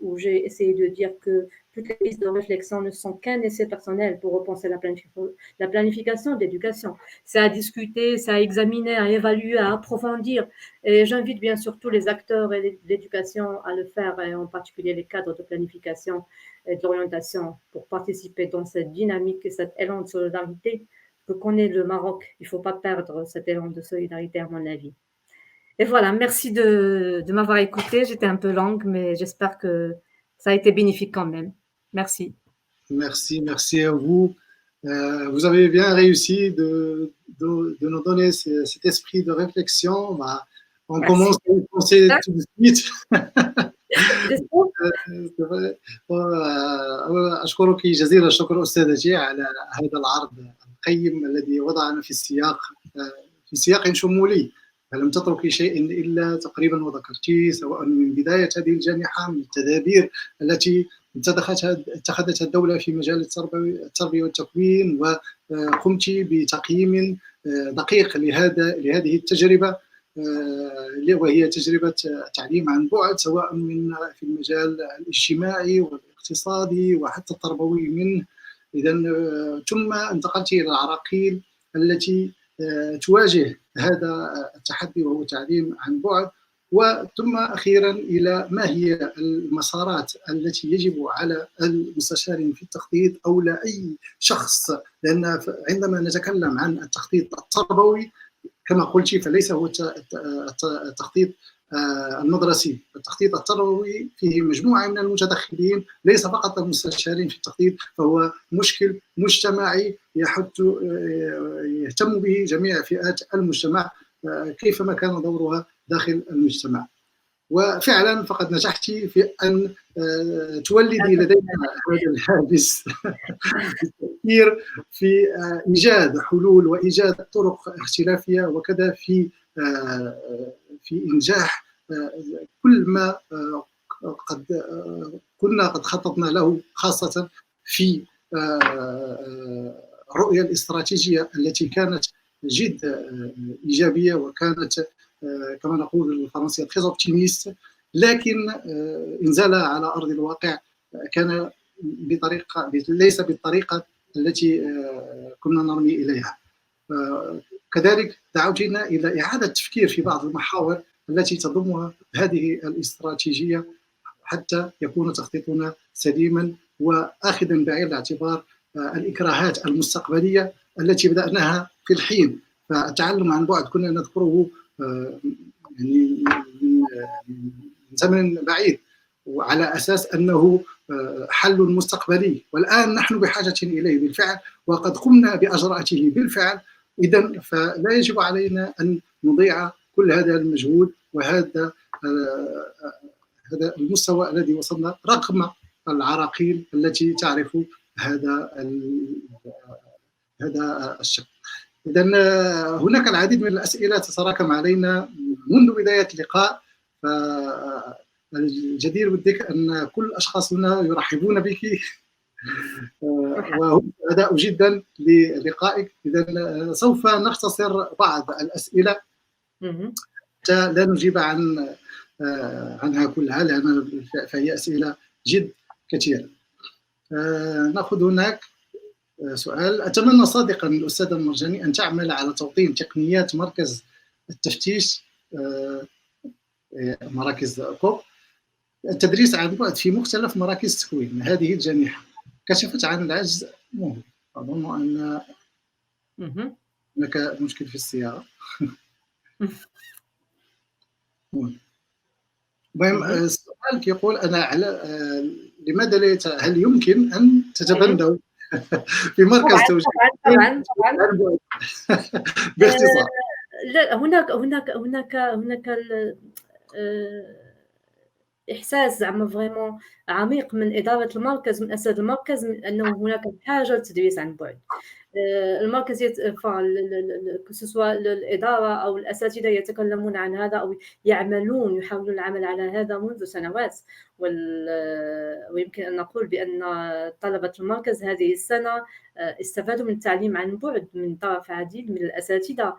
où j'ai essayé de dire que toutes les pistes de réflexion ne sont qu'un essai personnel pour repenser la planification de l'éducation. C'est à discuter, c'est à examiner, à évaluer, à approfondir. Et j'invite bien sûr tous les acteurs de l'éducation à le faire, et en particulier les cadres de planification et de l'orientation, pour participer dans cette dynamique et cet élan de solidarité que connaît le Maroc. Il ne faut pas perdre cet élan de solidarité, à mon avis. Et voilà, merci de m'avoir écouté. J'étais un peu longue, mais j'espère que ça a été bénéfique quand même. Merci. Merci à vous. Vous avez bien réussi de nous donner cet esprit de réflexion. On Merci. commence à y penser tout de suite. أشكرك جزيل الشكر أستاذتي على هذا العرض القيم الذي وضعنا في سياق شمولي. فلم تتركي شيء إلا تقريبا وذكرتيه، سواء من بداية هذه الجائحة، من التدابير التي اتخذتها الدولة في مجال التربية والتكوين، وقمت بتقييم دقيق لهذه التجربة، وهي تجربة التعليم عن بعد، سواء في المجال الاجتماعي والاقتصادي وحتى التربوي منه. إذن ثم انتقلت إلى العراقيل التي تواجه هذا التحدي وهو التعليم عن بعد، وثم أخيرا إلى ما هي المسارات التي يجب على المستشارين في التخطيط أو لأي شخص، لأن عندما نتكلم عن التخطيط التربوي كما قلت فليس هو التخطيط المدرسي. التخطيط التربوي فيه مجموعة من المتدخلين، ليس فقط المستشارين في التخطيط، فهو مشكل مجتمعي يهتم به جميع فئات المجتمع كيفما كان دورها داخل المجتمع. وفعلا فقد نجحت في أن تولدي لدينا هذا الهاجس التفكير في إيجاد حلول وإيجاد طرق اختلافية، وكذا في إنجاح كل ما كنا قد خططنا له، خاصة في الرؤية الاستراتيجية التي كانت جد إيجابية، وكانت كما نقول بالفرنسية très optimiste، لكن إنزالها على أرض الواقع كان ليس بالطريقة التي كنا نرمي إليها. كذلك دعوتنا إلى إعادة التفكير في بعض المحاور التي تضمها هذه الاستراتيجية حتى يكون تخطيطنا سليما وآخذا بعين الاعتبار الإكراهات المستقبلية التي بدأناها في الحين. فالتعلم عن بعد كنا نذكره يعني من زمن بعيد، وعلى أساس أنه حل مستقبلي، والآن نحن بحاجة إليه بالفعل، وقد قمنا بأجراءته بالفعل. إذن فلا يجب علينا أن نضيع كل هذا المجهود وهذا المستوى الذي وصلنا رغم العراقيل التي تعرف هذا الشق. إذن هناك العديد من الأسئلة تتراكم علينا منذ بداية اللقاء، فالجدير بالذكر أن كل الأشخاص هنا يرحبون بك وهم سعداء جدا للقائك. إذن سوف نختصر بعض الأسئلة حتى لا نجيب عن عنها كلها، لأن فهي أسئلة جد كثيرة. نأخذ هناك سؤال: أتمنى صادقا الأستاذة المرجاني أن تعمل على توطين تقنيات مركز التفتيش، مراكز كوب، التدريس عن بعد في مختلف مراكز التكوين هذه الجامعة كشفت عن العجز مهول. أظن أن هناك مشكل في الصياغة. المهم السؤال كيقول: أنا على لماذا لا هل يمكن أن تتبنوا في مركز توجيه طبعا باختصار؟ لا، هناك احساس زعما فريمون عميق من اداره المركز، من اساتذه المركز، من انه هناك حاجه للتدريس عن بعد. المركز سواء الاداره او الاساتذه يتكلمون عن هذا او يحاولون العمل على هذا منذ سنوات، ويمكن ان نقول بان طلبه المركز هذه السنه استفادوا من التعليم عن بعد من طرف عديد من الاساتذه،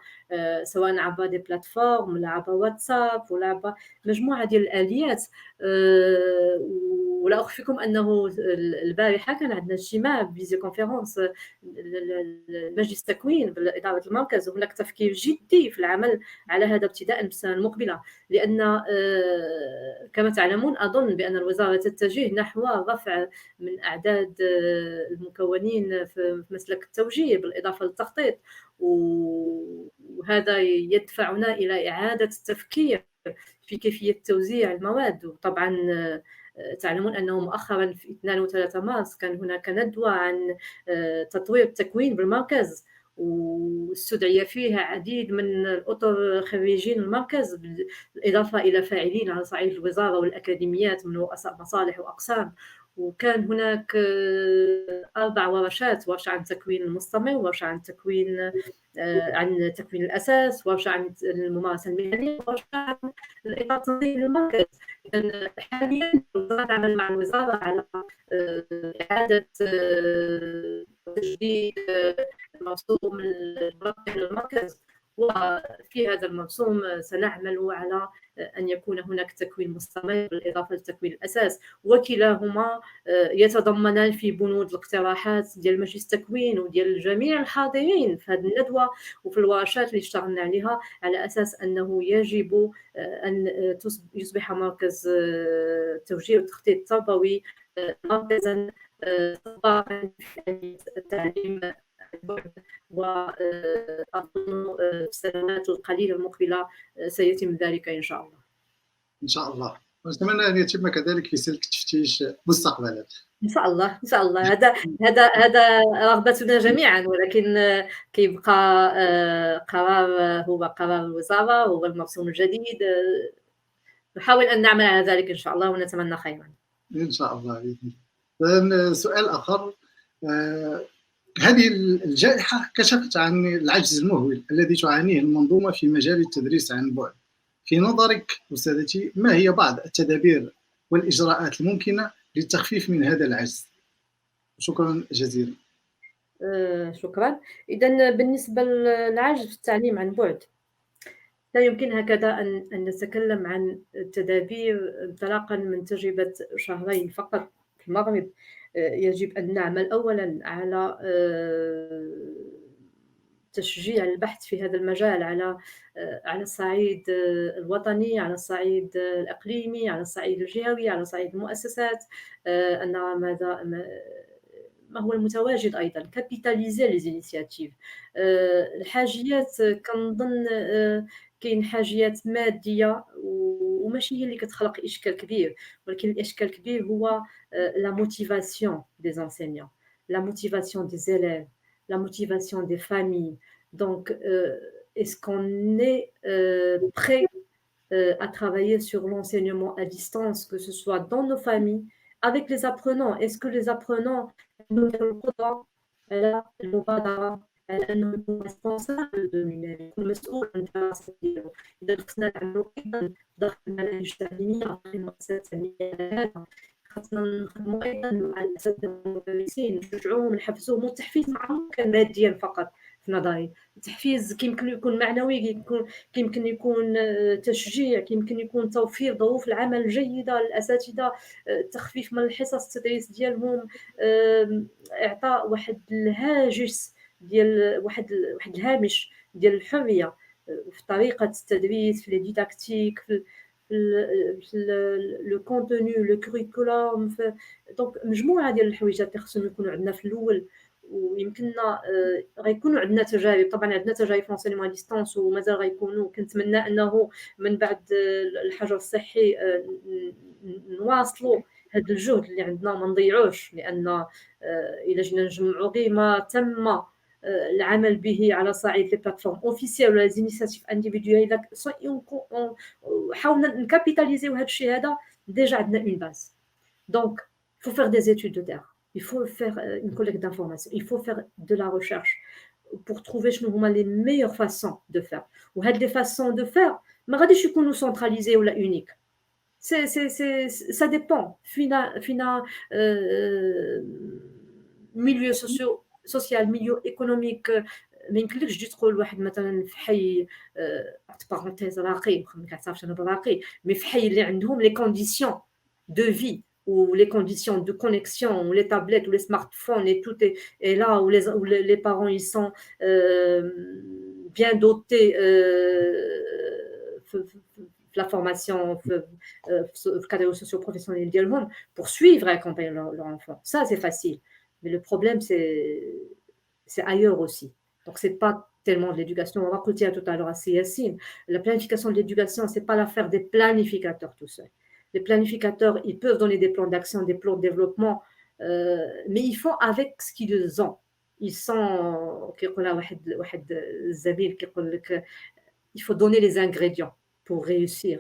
سواء عبر دي بلاتفورم ولا عبر واتساب ولا عبر مجموعه ديال الاليات. ولا اخفيكم انه البارحه كان عندنا اجتماع فيديو كونفرنس مجلس التكوين بإدارة المركز، وهناك تفكير جدي في العمل على هذا ابتداء من السنة المقبلة، لأن كما تعلمون أظن بأن الوزارة تتجه نحو رفع من أعداد المكونين في مسلك التوجيه بالإضافة للتخطيط، وهذا يدفعنا إلى إعادة التفكير في كيفية توزيع المواد. وطبعا تعلمون أنه مؤخرا في 2 و3 مارس كان هناك ندوة عن تطوير التكوين بالمركز، واستدعي فيها عديد من الأطر خريجين المركز، بالإضافة إلى فاعلين على صعيد الوزارة والأكاديميات من رؤساء مصالح وأقسام. وكان هناك 4 ورشات: ورشة عن التكوين المستمر، ورشة عن التكوين عن تكوين الأساس، ورشة عن الممارسة المهنية، ورشة عن الإطار التنظيمي للمركز. حاليا الوزارة تعمل مع الوزارة على إعادة تجديد مرسوم المركز، وفي هذا المرسوم سنعمل على أن يكون هناك تكوين مستمر بالإضافة لتكوين الأساس، وكلاهما يتضمنان في بنود الاقتراحات ديال مجلس التكوين وديال جميع الحاضرين في هذه الندوة وفي الورشات اللي اشتغلنا عليها، على أساس أنه يجب أن يصبح مركز التوجيه والتخطيط التربوي مركزا صباحا في التعليم. وأظن في السنوات القليلة المقبلة سيتم ذلك إن شاء الله. إن شاء الله، ونتمنى أن يتم كذلك في سلك التفتيش مستقبلا. إن شاء الله إن شاء الله. هذا رغبتنا جميعا، ولكن كيبقى هو قرار الوزارة، هو المرسوم الجديد. نحاول أن نعمل على ذلك إن شاء الله، ونتمنى خيرا إن شاء الله بإذن الله. سؤال آخر: هذه الجائحة كشفت عن العجز المهول الذي تعانيه المنظومة في مجال التدريس عن بعد. في نظرك أستاذتي، ما هي بعض التدابير والإجراءات الممكنة للتخفيف من هذا العجز؟ شكرا جزيلا. شكرا. إذن بالنسبة للعجز في التعليم عن بعد، لا يمكن هكذا أن نتكلم عن تدابير انطلاقا من تجربة 2 شهرين فقط في المغرب. يجب أن نعمل أولا على تشجيع البحث في هذا المجال على الصعيد الوطني، على الصعيد الإقليمي، على الصعيد الجهوي، على صعيد المؤسسات، أن نرى ما هو المتواجد، أيضا كابيتاليزي لي زينيسياتيف. الحاجيات كنظن كاين حاجيات ماديه وماشي هي اللي كتخلق اشكال كبير، ولكن الاشكال الكبير هو لا موتيفاسيون دي زانسينيون، لا موتيفاسيون دي زيليف، la motivation des familles. Donc, est-ce qu'on est prêt à travailler sur l'enseignement à distance, que ce soit dans nos familles, avec les apprenants? Est-ce que les apprenants nous القدرة على المبادرة، على أنهم يكونوا responsables de numérique، المسؤول عن الدراسة ديالو؟ إذا خصنا نعملوا أيضا ضغط المناهج التعليمية في المؤسسات التعليمية، خاصنا نخدموا ايضا مع الاساتذه والمدرسين، نشجعوهم نحفزوهم، والتحفيز معهم كان ماديا فقط في نظري. تحفيز، كيمكن يكون معنوي، كيمكن يكون تشجيع، كيمكن يكون توفير ظروف العمل جيدة للأساتذة، تخفيف من الحصص التدريس ديالهم، إعطاء واحد الهاجس ديال واحد الهامش ديال الحرية في طريقة التدريس، في لي ديداكتيك، في لو كونتوني، لو كوريكولوم. دونك مجموعة ديال الحويجات اللي خصهم يكونوا عندنا في الأول، ويمكننا غيكونوا عندنا تجارب. طبعا عندنا تجارب في لونسينمون ديستانس ومازال غيكونوا. كنتمنى انه من بعد الحجر الصحي نواصلوا هذا الجهد اللي عندنا، ما نضيعوش، لان الى جينا نجمعوا غير ما تم العمل به على صعيد لي بلاتفورم اوفيسيال ولا زينيسياتيف انديفيدويل، حاولنا نكابيتاليزيو هذا الشيء هذا. ديجا عندنا اون باز. دونك il faut faire des études de terre, il faut faire une collecte d'informations, il faut faire de la recherche pour trouver les meilleures façons de faire. وهاد les façons de faire ما غاديش يكونوا centralisés ولا unique. Ça dépend. فينا milieu social, milieu économique. ما يمكنلكش تجي تقول واحد مثلا في حي بارونتيز راقي، ما كنعرفش انا براقي، مي في حي اللي عندهم لي كونديسيون دو في ou les conditions de connexion, ou les tablettes, ou les smartphones, et tout est là, où les parents ils sont bien dotés la formation, le cadre socio-professionnel d'Elhom pour suivre et accompagner leur enfant. Ça, c'est facile. Mais le problème, c'est ailleurs aussi. Donc, c'est pas tellement de l'éducation. On va écouter tout à l'heure à Yassine. La planification de l'éducation, c'est pas l'affaire des planificateurs tout seuls. Les planificateurs, ils peuvent donner des plans d'action, des plans de développement, mais ils font avec ce qu'ils ont. Ils sont, il faut donner les ingrédients pour réussir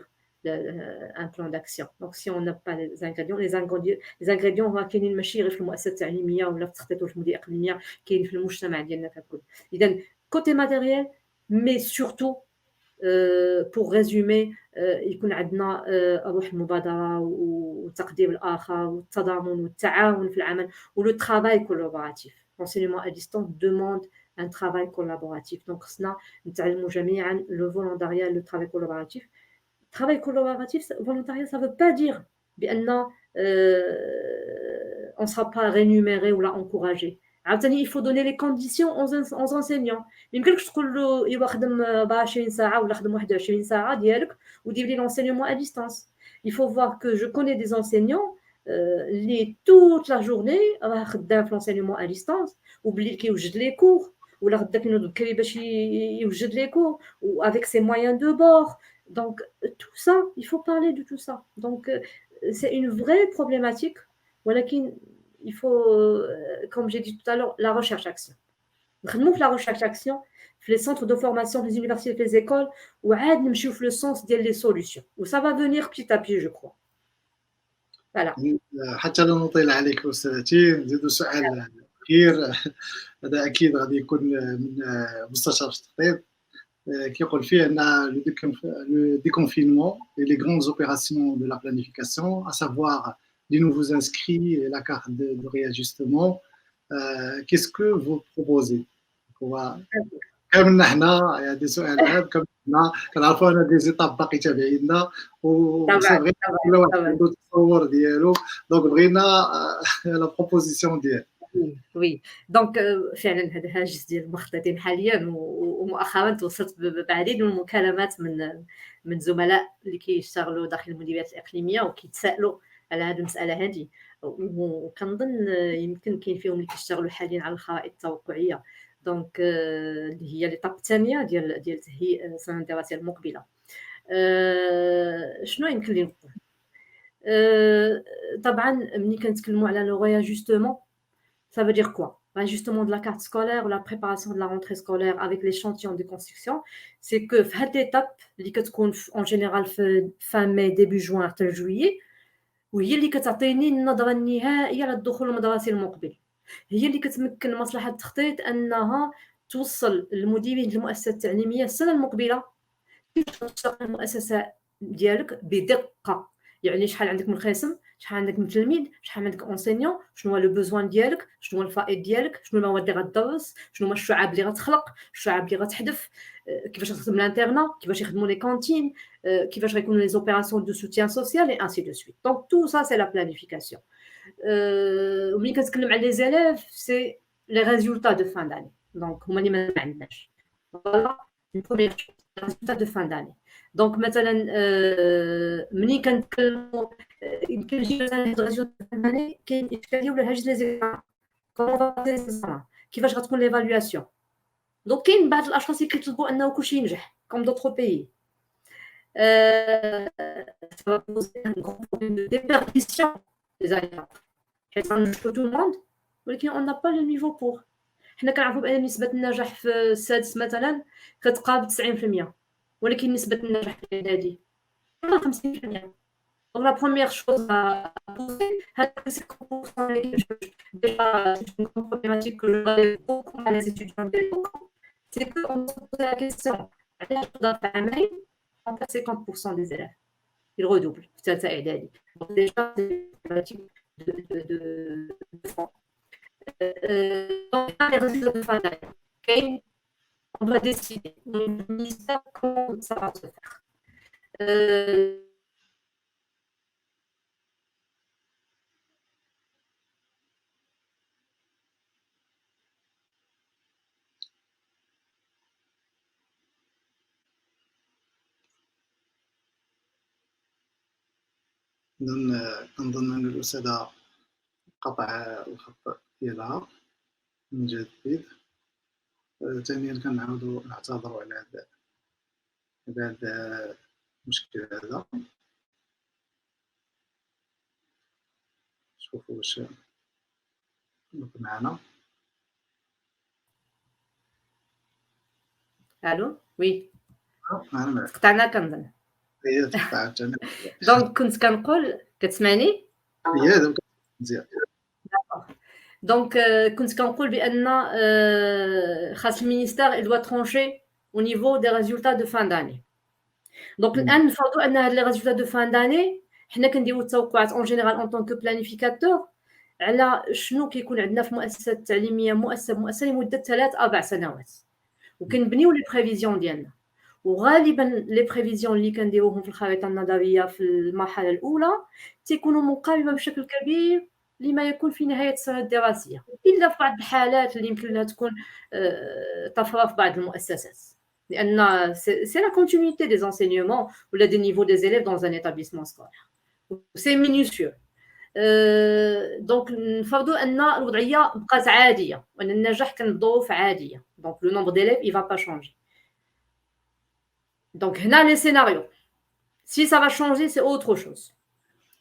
un plan d'action. Donc, si on n'a pas les ingrédients, on va كاينين ماشي غير في المؤسسات التعليميه ولا في التخطيط والمديريه الاقليميه، كاين في المجتمع ديالنا ككل. اذا côté matériel, mais surtout pour résumer, يكون عندنا روح المبادره وتقدير الاخر والتضامن والتعاون في العمل ولو ترافاي كولابوراتيف. l'enseignement à distance demande un travail collaboratif. Donc خصنا نتعلموا جميعا le volontariat, le travail collaboratif. Travail collaboratif, volontariat, ça veut pas dire بان on sera pas rémunéré ou encouragé. عاوتاني il faut donner les conditions aux enseignants. ما يمكنلكش تقول له ايوا خدم 24 ساعه ولا خدم 21 ساعه ديالك ودير لي l'enseignement à distance. Il faut voir que je connais des enseignants اللي toute la journée راه خدام في l'enseignement à distance وبالليل كيوجد لي كور ولا غدا كينوض بكري باش يوجد لي كور و avec ses moyens de bord. Donc tout ça, il faut parler de tout ça. Donc c'est une vraie problématique. ولكن il faut, comme j'ai dit tout à l'heure, la recherche-action. نخدموا في la recherche-action في les centres de formation, في les universités, في les écoles, وعاد نمشيو في le sens ديال les solutions. و ça va venir petit à petit, je crois. Voilà. حتى لا نطيل عليك أستاذتي، نزيدوا سؤال أخير. هذا أكيد غادي يكون من مستشار التخطيط، كيقول فيه أن le déconfinement et les grandes opérations de la planification, à savoir les nouveaux inscrits et la carte de réajustement, qu'est-ce que vous proposez? كاملنا حنا هذا سؤال عام، كاملنا كنعرفوا ان دي زيتاب باقي تابعينا وصافي غير كل واحد عنده التصور ديالو. دونك بغينا لا بروبوزيسيون ديالك. وي دونك فعلا هذا هاجس ديال المخططين حاليا، ومؤخرا توصلت بعديد من المكالمات من زملاء اللي كيشتغلوا داخل المديريات الاقليميه وكيتسائلوا على هذه المساله هذه، وكنظن يمكن كاين فيهم اللي كيشتغلوا حاليا على الخرائط التوقعيه. دونك اللي هي ليطاب الثانيه ديال تهيئ السنه الدراسيه المقبله. شنو يمكن لي نقول؟ طبعا ملي كنتكلموا على لو رياجستمون، ça veut dire quoi? L'ajustement de la carte scolaire ou la préparation de la rentrée scolaire avec l'échantillon de construction, c'est que في هاد l'étape اللي كتكون en général fin mai début juin حتى juillet، وهي اللي كتعطيني النظره النهائيه للدخول المدرسي المقبل، هي اللي كتمكن مصلحه التخطيط انها توصل المديرين المؤسسات التعليميه السنه المقبله كيف تشتغل المؤسسه ديالك بدقه. يعني شحال عندك من قسم، شحال عندك من تلميذ، شحال عندك اونسينيون، شنو هو لو بوزوان ديالك، شنو هو الفائض ديالك، شنو المواد اللي غدرس، شنو هما الشعاب اللي غتخلق، الشعاب اللي غتحذف، كيفاش غتخدم الانترنا، كيفاش يخدموا لي كانتين، كيفاش غيكونوا لي زوبيراسيون دو سوتيان سوسيال اي انسي دو سويت. دونك تو سا سي لا بلانيفيكاسيون. وملي كنتكلم على لي زيليف سي لي ريزولتا دو فان داني، دونك هما اللي ما عندناش. فوالا البروميير شوز لي ريزولتا دو فان داني. دونك مثلا ملي كنتكلموا يمكن نجي مثلا هاد الريزولتا دو فان داني كاين اشكاليه ولا هاج لي زيكزام كومون كيفاش غتكون ليفالواسيون. دونك كاين بعض الاشخاص اللي كيطلبوا انه كلشي ينجح كوم دوطخ بيي. ça va poser un grand problème de déperdition des aliments. حيت غنجحو تو الموند ولكن on n'a pas le niveau pour. حنا كنعرفوا بان نسبة النجاح في السادس مثلا كتقارب 90%، ولكن نسبة النجاح في الاعدادي 50%. Donc la première chose à poser, c'est déjà c'est une grande problématique que je relève beaucoup à les étudiants de l'époque, c'est qu'on se pose la question à l'âge d'Afamay, en fait 50% des élèves ils redoublent في ثالثة إعدادي. Donc déjà c'est une problématique de fond. Donc les résultats de fin d'année, on doit décider le ministère comment ça va se faire. كنظن أن الأستاذة قطع الخط ديالها من جديد. ثانيا كنعاودو نعتذروا على هذا المشكل هذا. شوفوا واش معنا. الو وي أنا معك. قطعنا كنظن. هي تقطعت أنا. دونك كنت كنقول كتسمعني؟ هي هذا مزيان. دونك كنت كنقول بان خاص المينيستير il doit trancher au niveau des résultats de fin d'année. دونك الان نفرضوا ان هاد لي résultats de fin d'année حنا كنديروا التوقعات اون جينيرال اون طونك بلانيفيكاتور على شنو كيكون عندنا في المؤسسات التعليميه مؤسسه لمده 3-4 سنوات، وكنبنيو لي بريفيزيون ديالنا. وغالبا لي بريفيزيون اللي كنديروهم في الخريطه النظريه في المرحله الاولى تيكونوا مقاربه بشكل كبير لما يكون في نهايه السنه الدراسيه، الا في بعض الحالات اللي يمكن لها تكون طفره في بعض المؤسسات، لان سي لا كونتينيتي دي زونسينيومون ولا دي نيفو دي زيليف دون ان ايتابليسمون سكولير سي مينيوسيو. دونك نفرضوا ان الوضعيه بقات عاديه وان النجاح كان بظروف عاديه، دونك لو نومبر ديليف il va pas changer. Donc هنا les scénarios, si ça va changer c'est autre chose.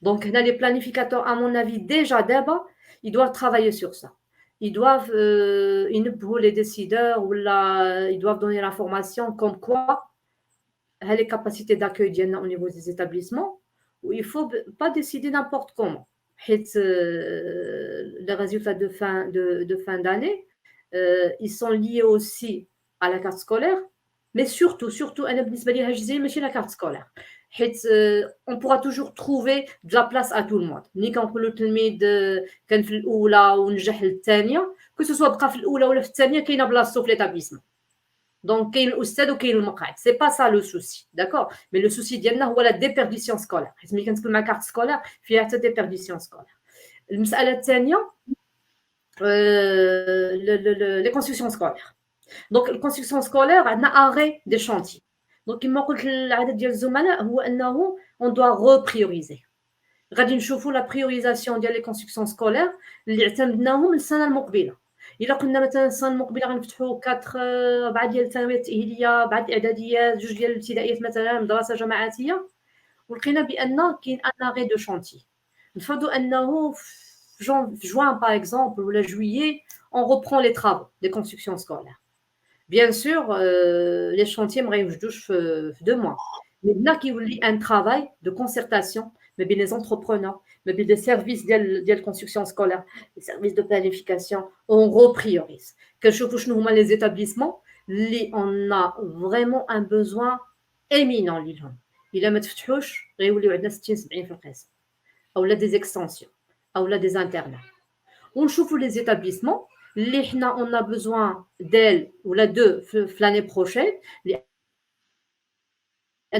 Donc هنا les planificateurs à mon avis déjà d'abord ils doivent travailler sur ça. Ils doivent ينبهوا les décideurs ou ils doivent donner l'information comme quoi les capacités d'accueil ديالنا au niveau des établissements où il faut pas décider n'importe comment. Les résultats de fin d'année ils sont liés aussi à la carte scolaire, mais surtout انا بالنسبه لي هاجزين ماشي لا كارت سكولير، حيت on pourra toujours trouver de la place à tout le monde. ملي كنقولوا التلميذ كان في الاولى ونجح للثانيه كو سو بقى في الاولى ولا في الثانيه كاينه بلاصتو في ليتابليسمون. دونك كاين الاستاذ وكاين المقعد، سي با سا لو سوسي داكور، مي لو سوسي ديالنا هو لا ديبيرديسيون سكولير، حيت ملي كنتكلم مع كارت سكولير فيها حتى ديبيرديسيون سكولير. المساله الثانيه لي كونستركسيون سكولير. دونك الكونستركسيون سكولير عندنا اري دي شانتي. دونك كما قلت للعدد ديال الزملاء هو انه اون دوا ريبريوريزي. غادي نشوفوا لا بريوريزاسيون ديال لي كونستركسيون سكولير اللي اعتمدناهم السنه المقبله. الا كنا مثلا السنه المقبله غنفتحوا 4 ديال الثانويه التاهيليه، بعد الاعداديات، 2 ديال الابتدائيات مثلا مدرسه جماعاتيه، ولقينا بان كاين ان اري دو شانتي. نفرضوا انه في جوان باغ اكزومبل ولا جويي on reprend les travaux des constructions scolaires. Bien sûr, les chantiers ما غيوجدوش في 2 mois. Mais là كيولي un travail de concertation ما بين les entrepreneurs، ما بين les services ديال construction scolaire، les services de planification. On repriorise. كنشوفوا شنو هما les établissements اللي on a vraiment un besoin éminent ليهم. إلا ما تفتحوش غيوليو عندنا 60-70 في القسم. اولا دي زيكستنسيون اولا دي انترنات ونشوفوا لي زيتابليسمون اللي حنا اون بوزوان ديل ولا دو في لاني بروشين لان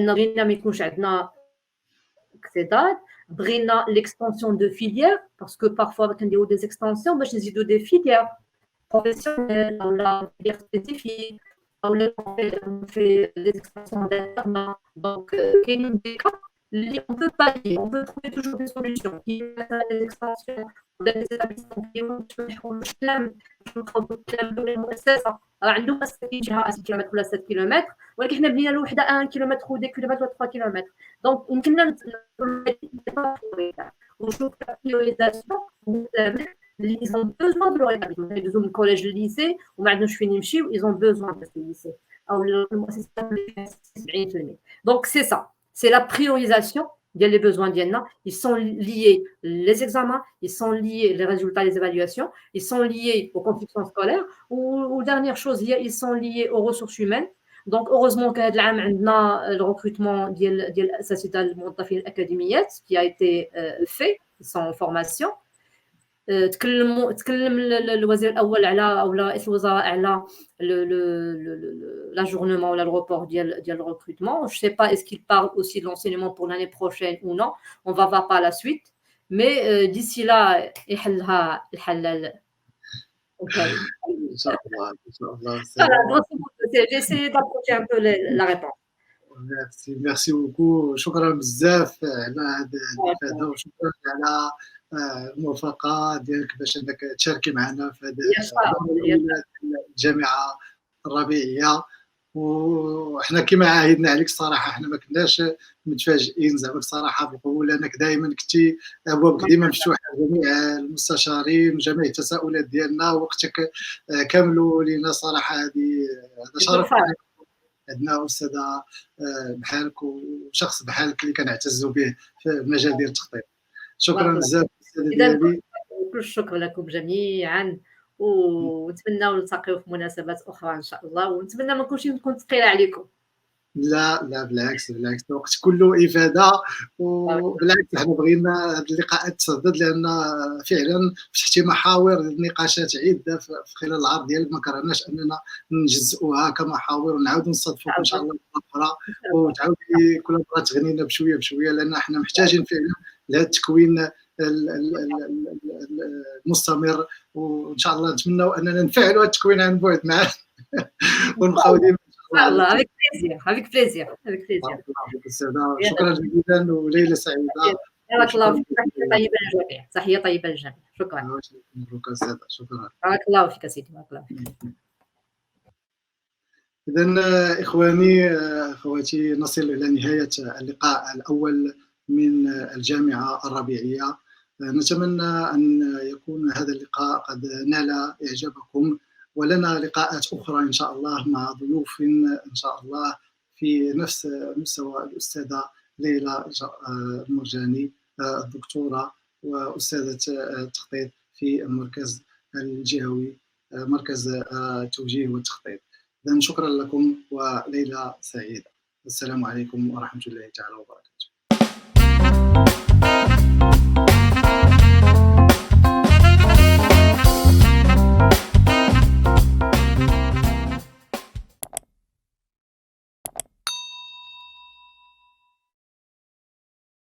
بغينا ما يكونش عندنا اكسيداد بغينا ليكستنسيون دو فيليير باسكو بارفوا كنديروا دي زيكستنسيون باش نزيدوا دي فيليير بروفيسيونيل اولا فيليير سبيسيفيك اولا في دي زيكستنسيون دانترنا دونك كاينين دي كا اللي on peut pallier on peut trouver toujours des solutions qui مثلا des extensions ولا des établissements qui يشرحوا الكلام نقضوا الكلام ديال المؤسسه راه عنده مسافه جهه 6 كيلومتر ولا 7 كيلومتر ولكن حنا بنينا له وحده 1 كيلومتر و 2 كيلومتر و 3 كيلومتر دونك يمكننا ونشوف البريوريزاسيون اللي ils ont besoin de l'orientation يدوزوا من الكوليج للليسي وما عندهمش فين يمشيو ils ont besoin de الليسي او المؤسسه 70% دونك سي سا c'est la priorisation des besoins d'IENA. Ils sont liés les examens, ils sont liés les résultats des évaluations, ils sont liés aux constructions scolaires ou dernière chose, ils sont liés aux ressources humaines. Donc heureusement qu'هذا العام عندنا le recrutement ديال الأساتذة الموظفين الأكاديميات qui a été fait, ils sont en formation. تكلم الوزير الاول على او رئيس الوزراء على l'ajournement ou le report ديال le recrutement. Je sais pas est-ce qu'il parle aussi de l'enseignement pour l'année prochaine ou non, on va voir par la suite, mais d'ici là يحلها الحل ان شاء الله ان شاء الله. J'ai essayé d'approcher un peu la réponse. ميرسي بوكو، شكرا بزاف على هذا الافاده وشكرا على الموافقه ديالك باش انك تشاركي معنا في هذه الجامعه الربيعيه. وحنا كما عاهدنا عليك الصراحه حنا ما كناش متفاجئين زعما بصراحه بالقبول، لانك دائما كنتي ابوابك ديما مفتوحه لجميع المستشارين وجميع التساؤلات ديالنا، وقتك كاملوا لينا صراحه. هذا شرف عندنا استاذه بحالك وشخص بحالك اللي كنعتزوا به في المجال ديال التخطيط. شكرا بزاف استاذه ديالي. كل الشكر لكم جميعا، ونتمنى نلتقيو في مناسبات اخرى ان شاء الله، ونتمنى ما نكونش ثقيله عليكم. لا بالعكس الوقت كله افاده، وبالعكس حنا بغينا هذه اللقاءات تسدد، لان فعلا فتحتي محاور نقاشات عده في خلال العرض ديالك، ما كرهناش اننا نجزئوها كمحاور ونعاودوا نصادفوك ان شاء الله مره اخرى، وتعاودي كل مره تغنينا بشويه بشويه، لان حنا محتاجين فعلا لهذا التكوين المستمر، وان شاء الله نتمنوا اننا نفعلوا هذا التكوين عن بعد معاه ونبقاو ديما الله. avec plaisir. شكرا جزيلا وليله سعيده. بارك الله فيك. تحيه طيبه للجميع. شكرا. مبروك استاذه. شكرا. بارك الله فيك سيدي. بارك الله فيك. إذا إخواني أخواتي، نصل إلى نهاية اللقاء الأول من الجامعة الربيعية. نتمنى أن يكون هذا اللقاء قد نال إعجابكم، ولنا لقاءات أخرى إن شاء الله مع ضيوف إن شاء الله في نفس مستوى الأستاذة ليلى المرجاني، الدكتورة وأستاذة التخطيط في المركز الجهوي، مركز التوجيه والتخطيط. إذن شكرا لكم وليلة سعيدة. السلام عليكم ورحمة الله تعالى وبركاته.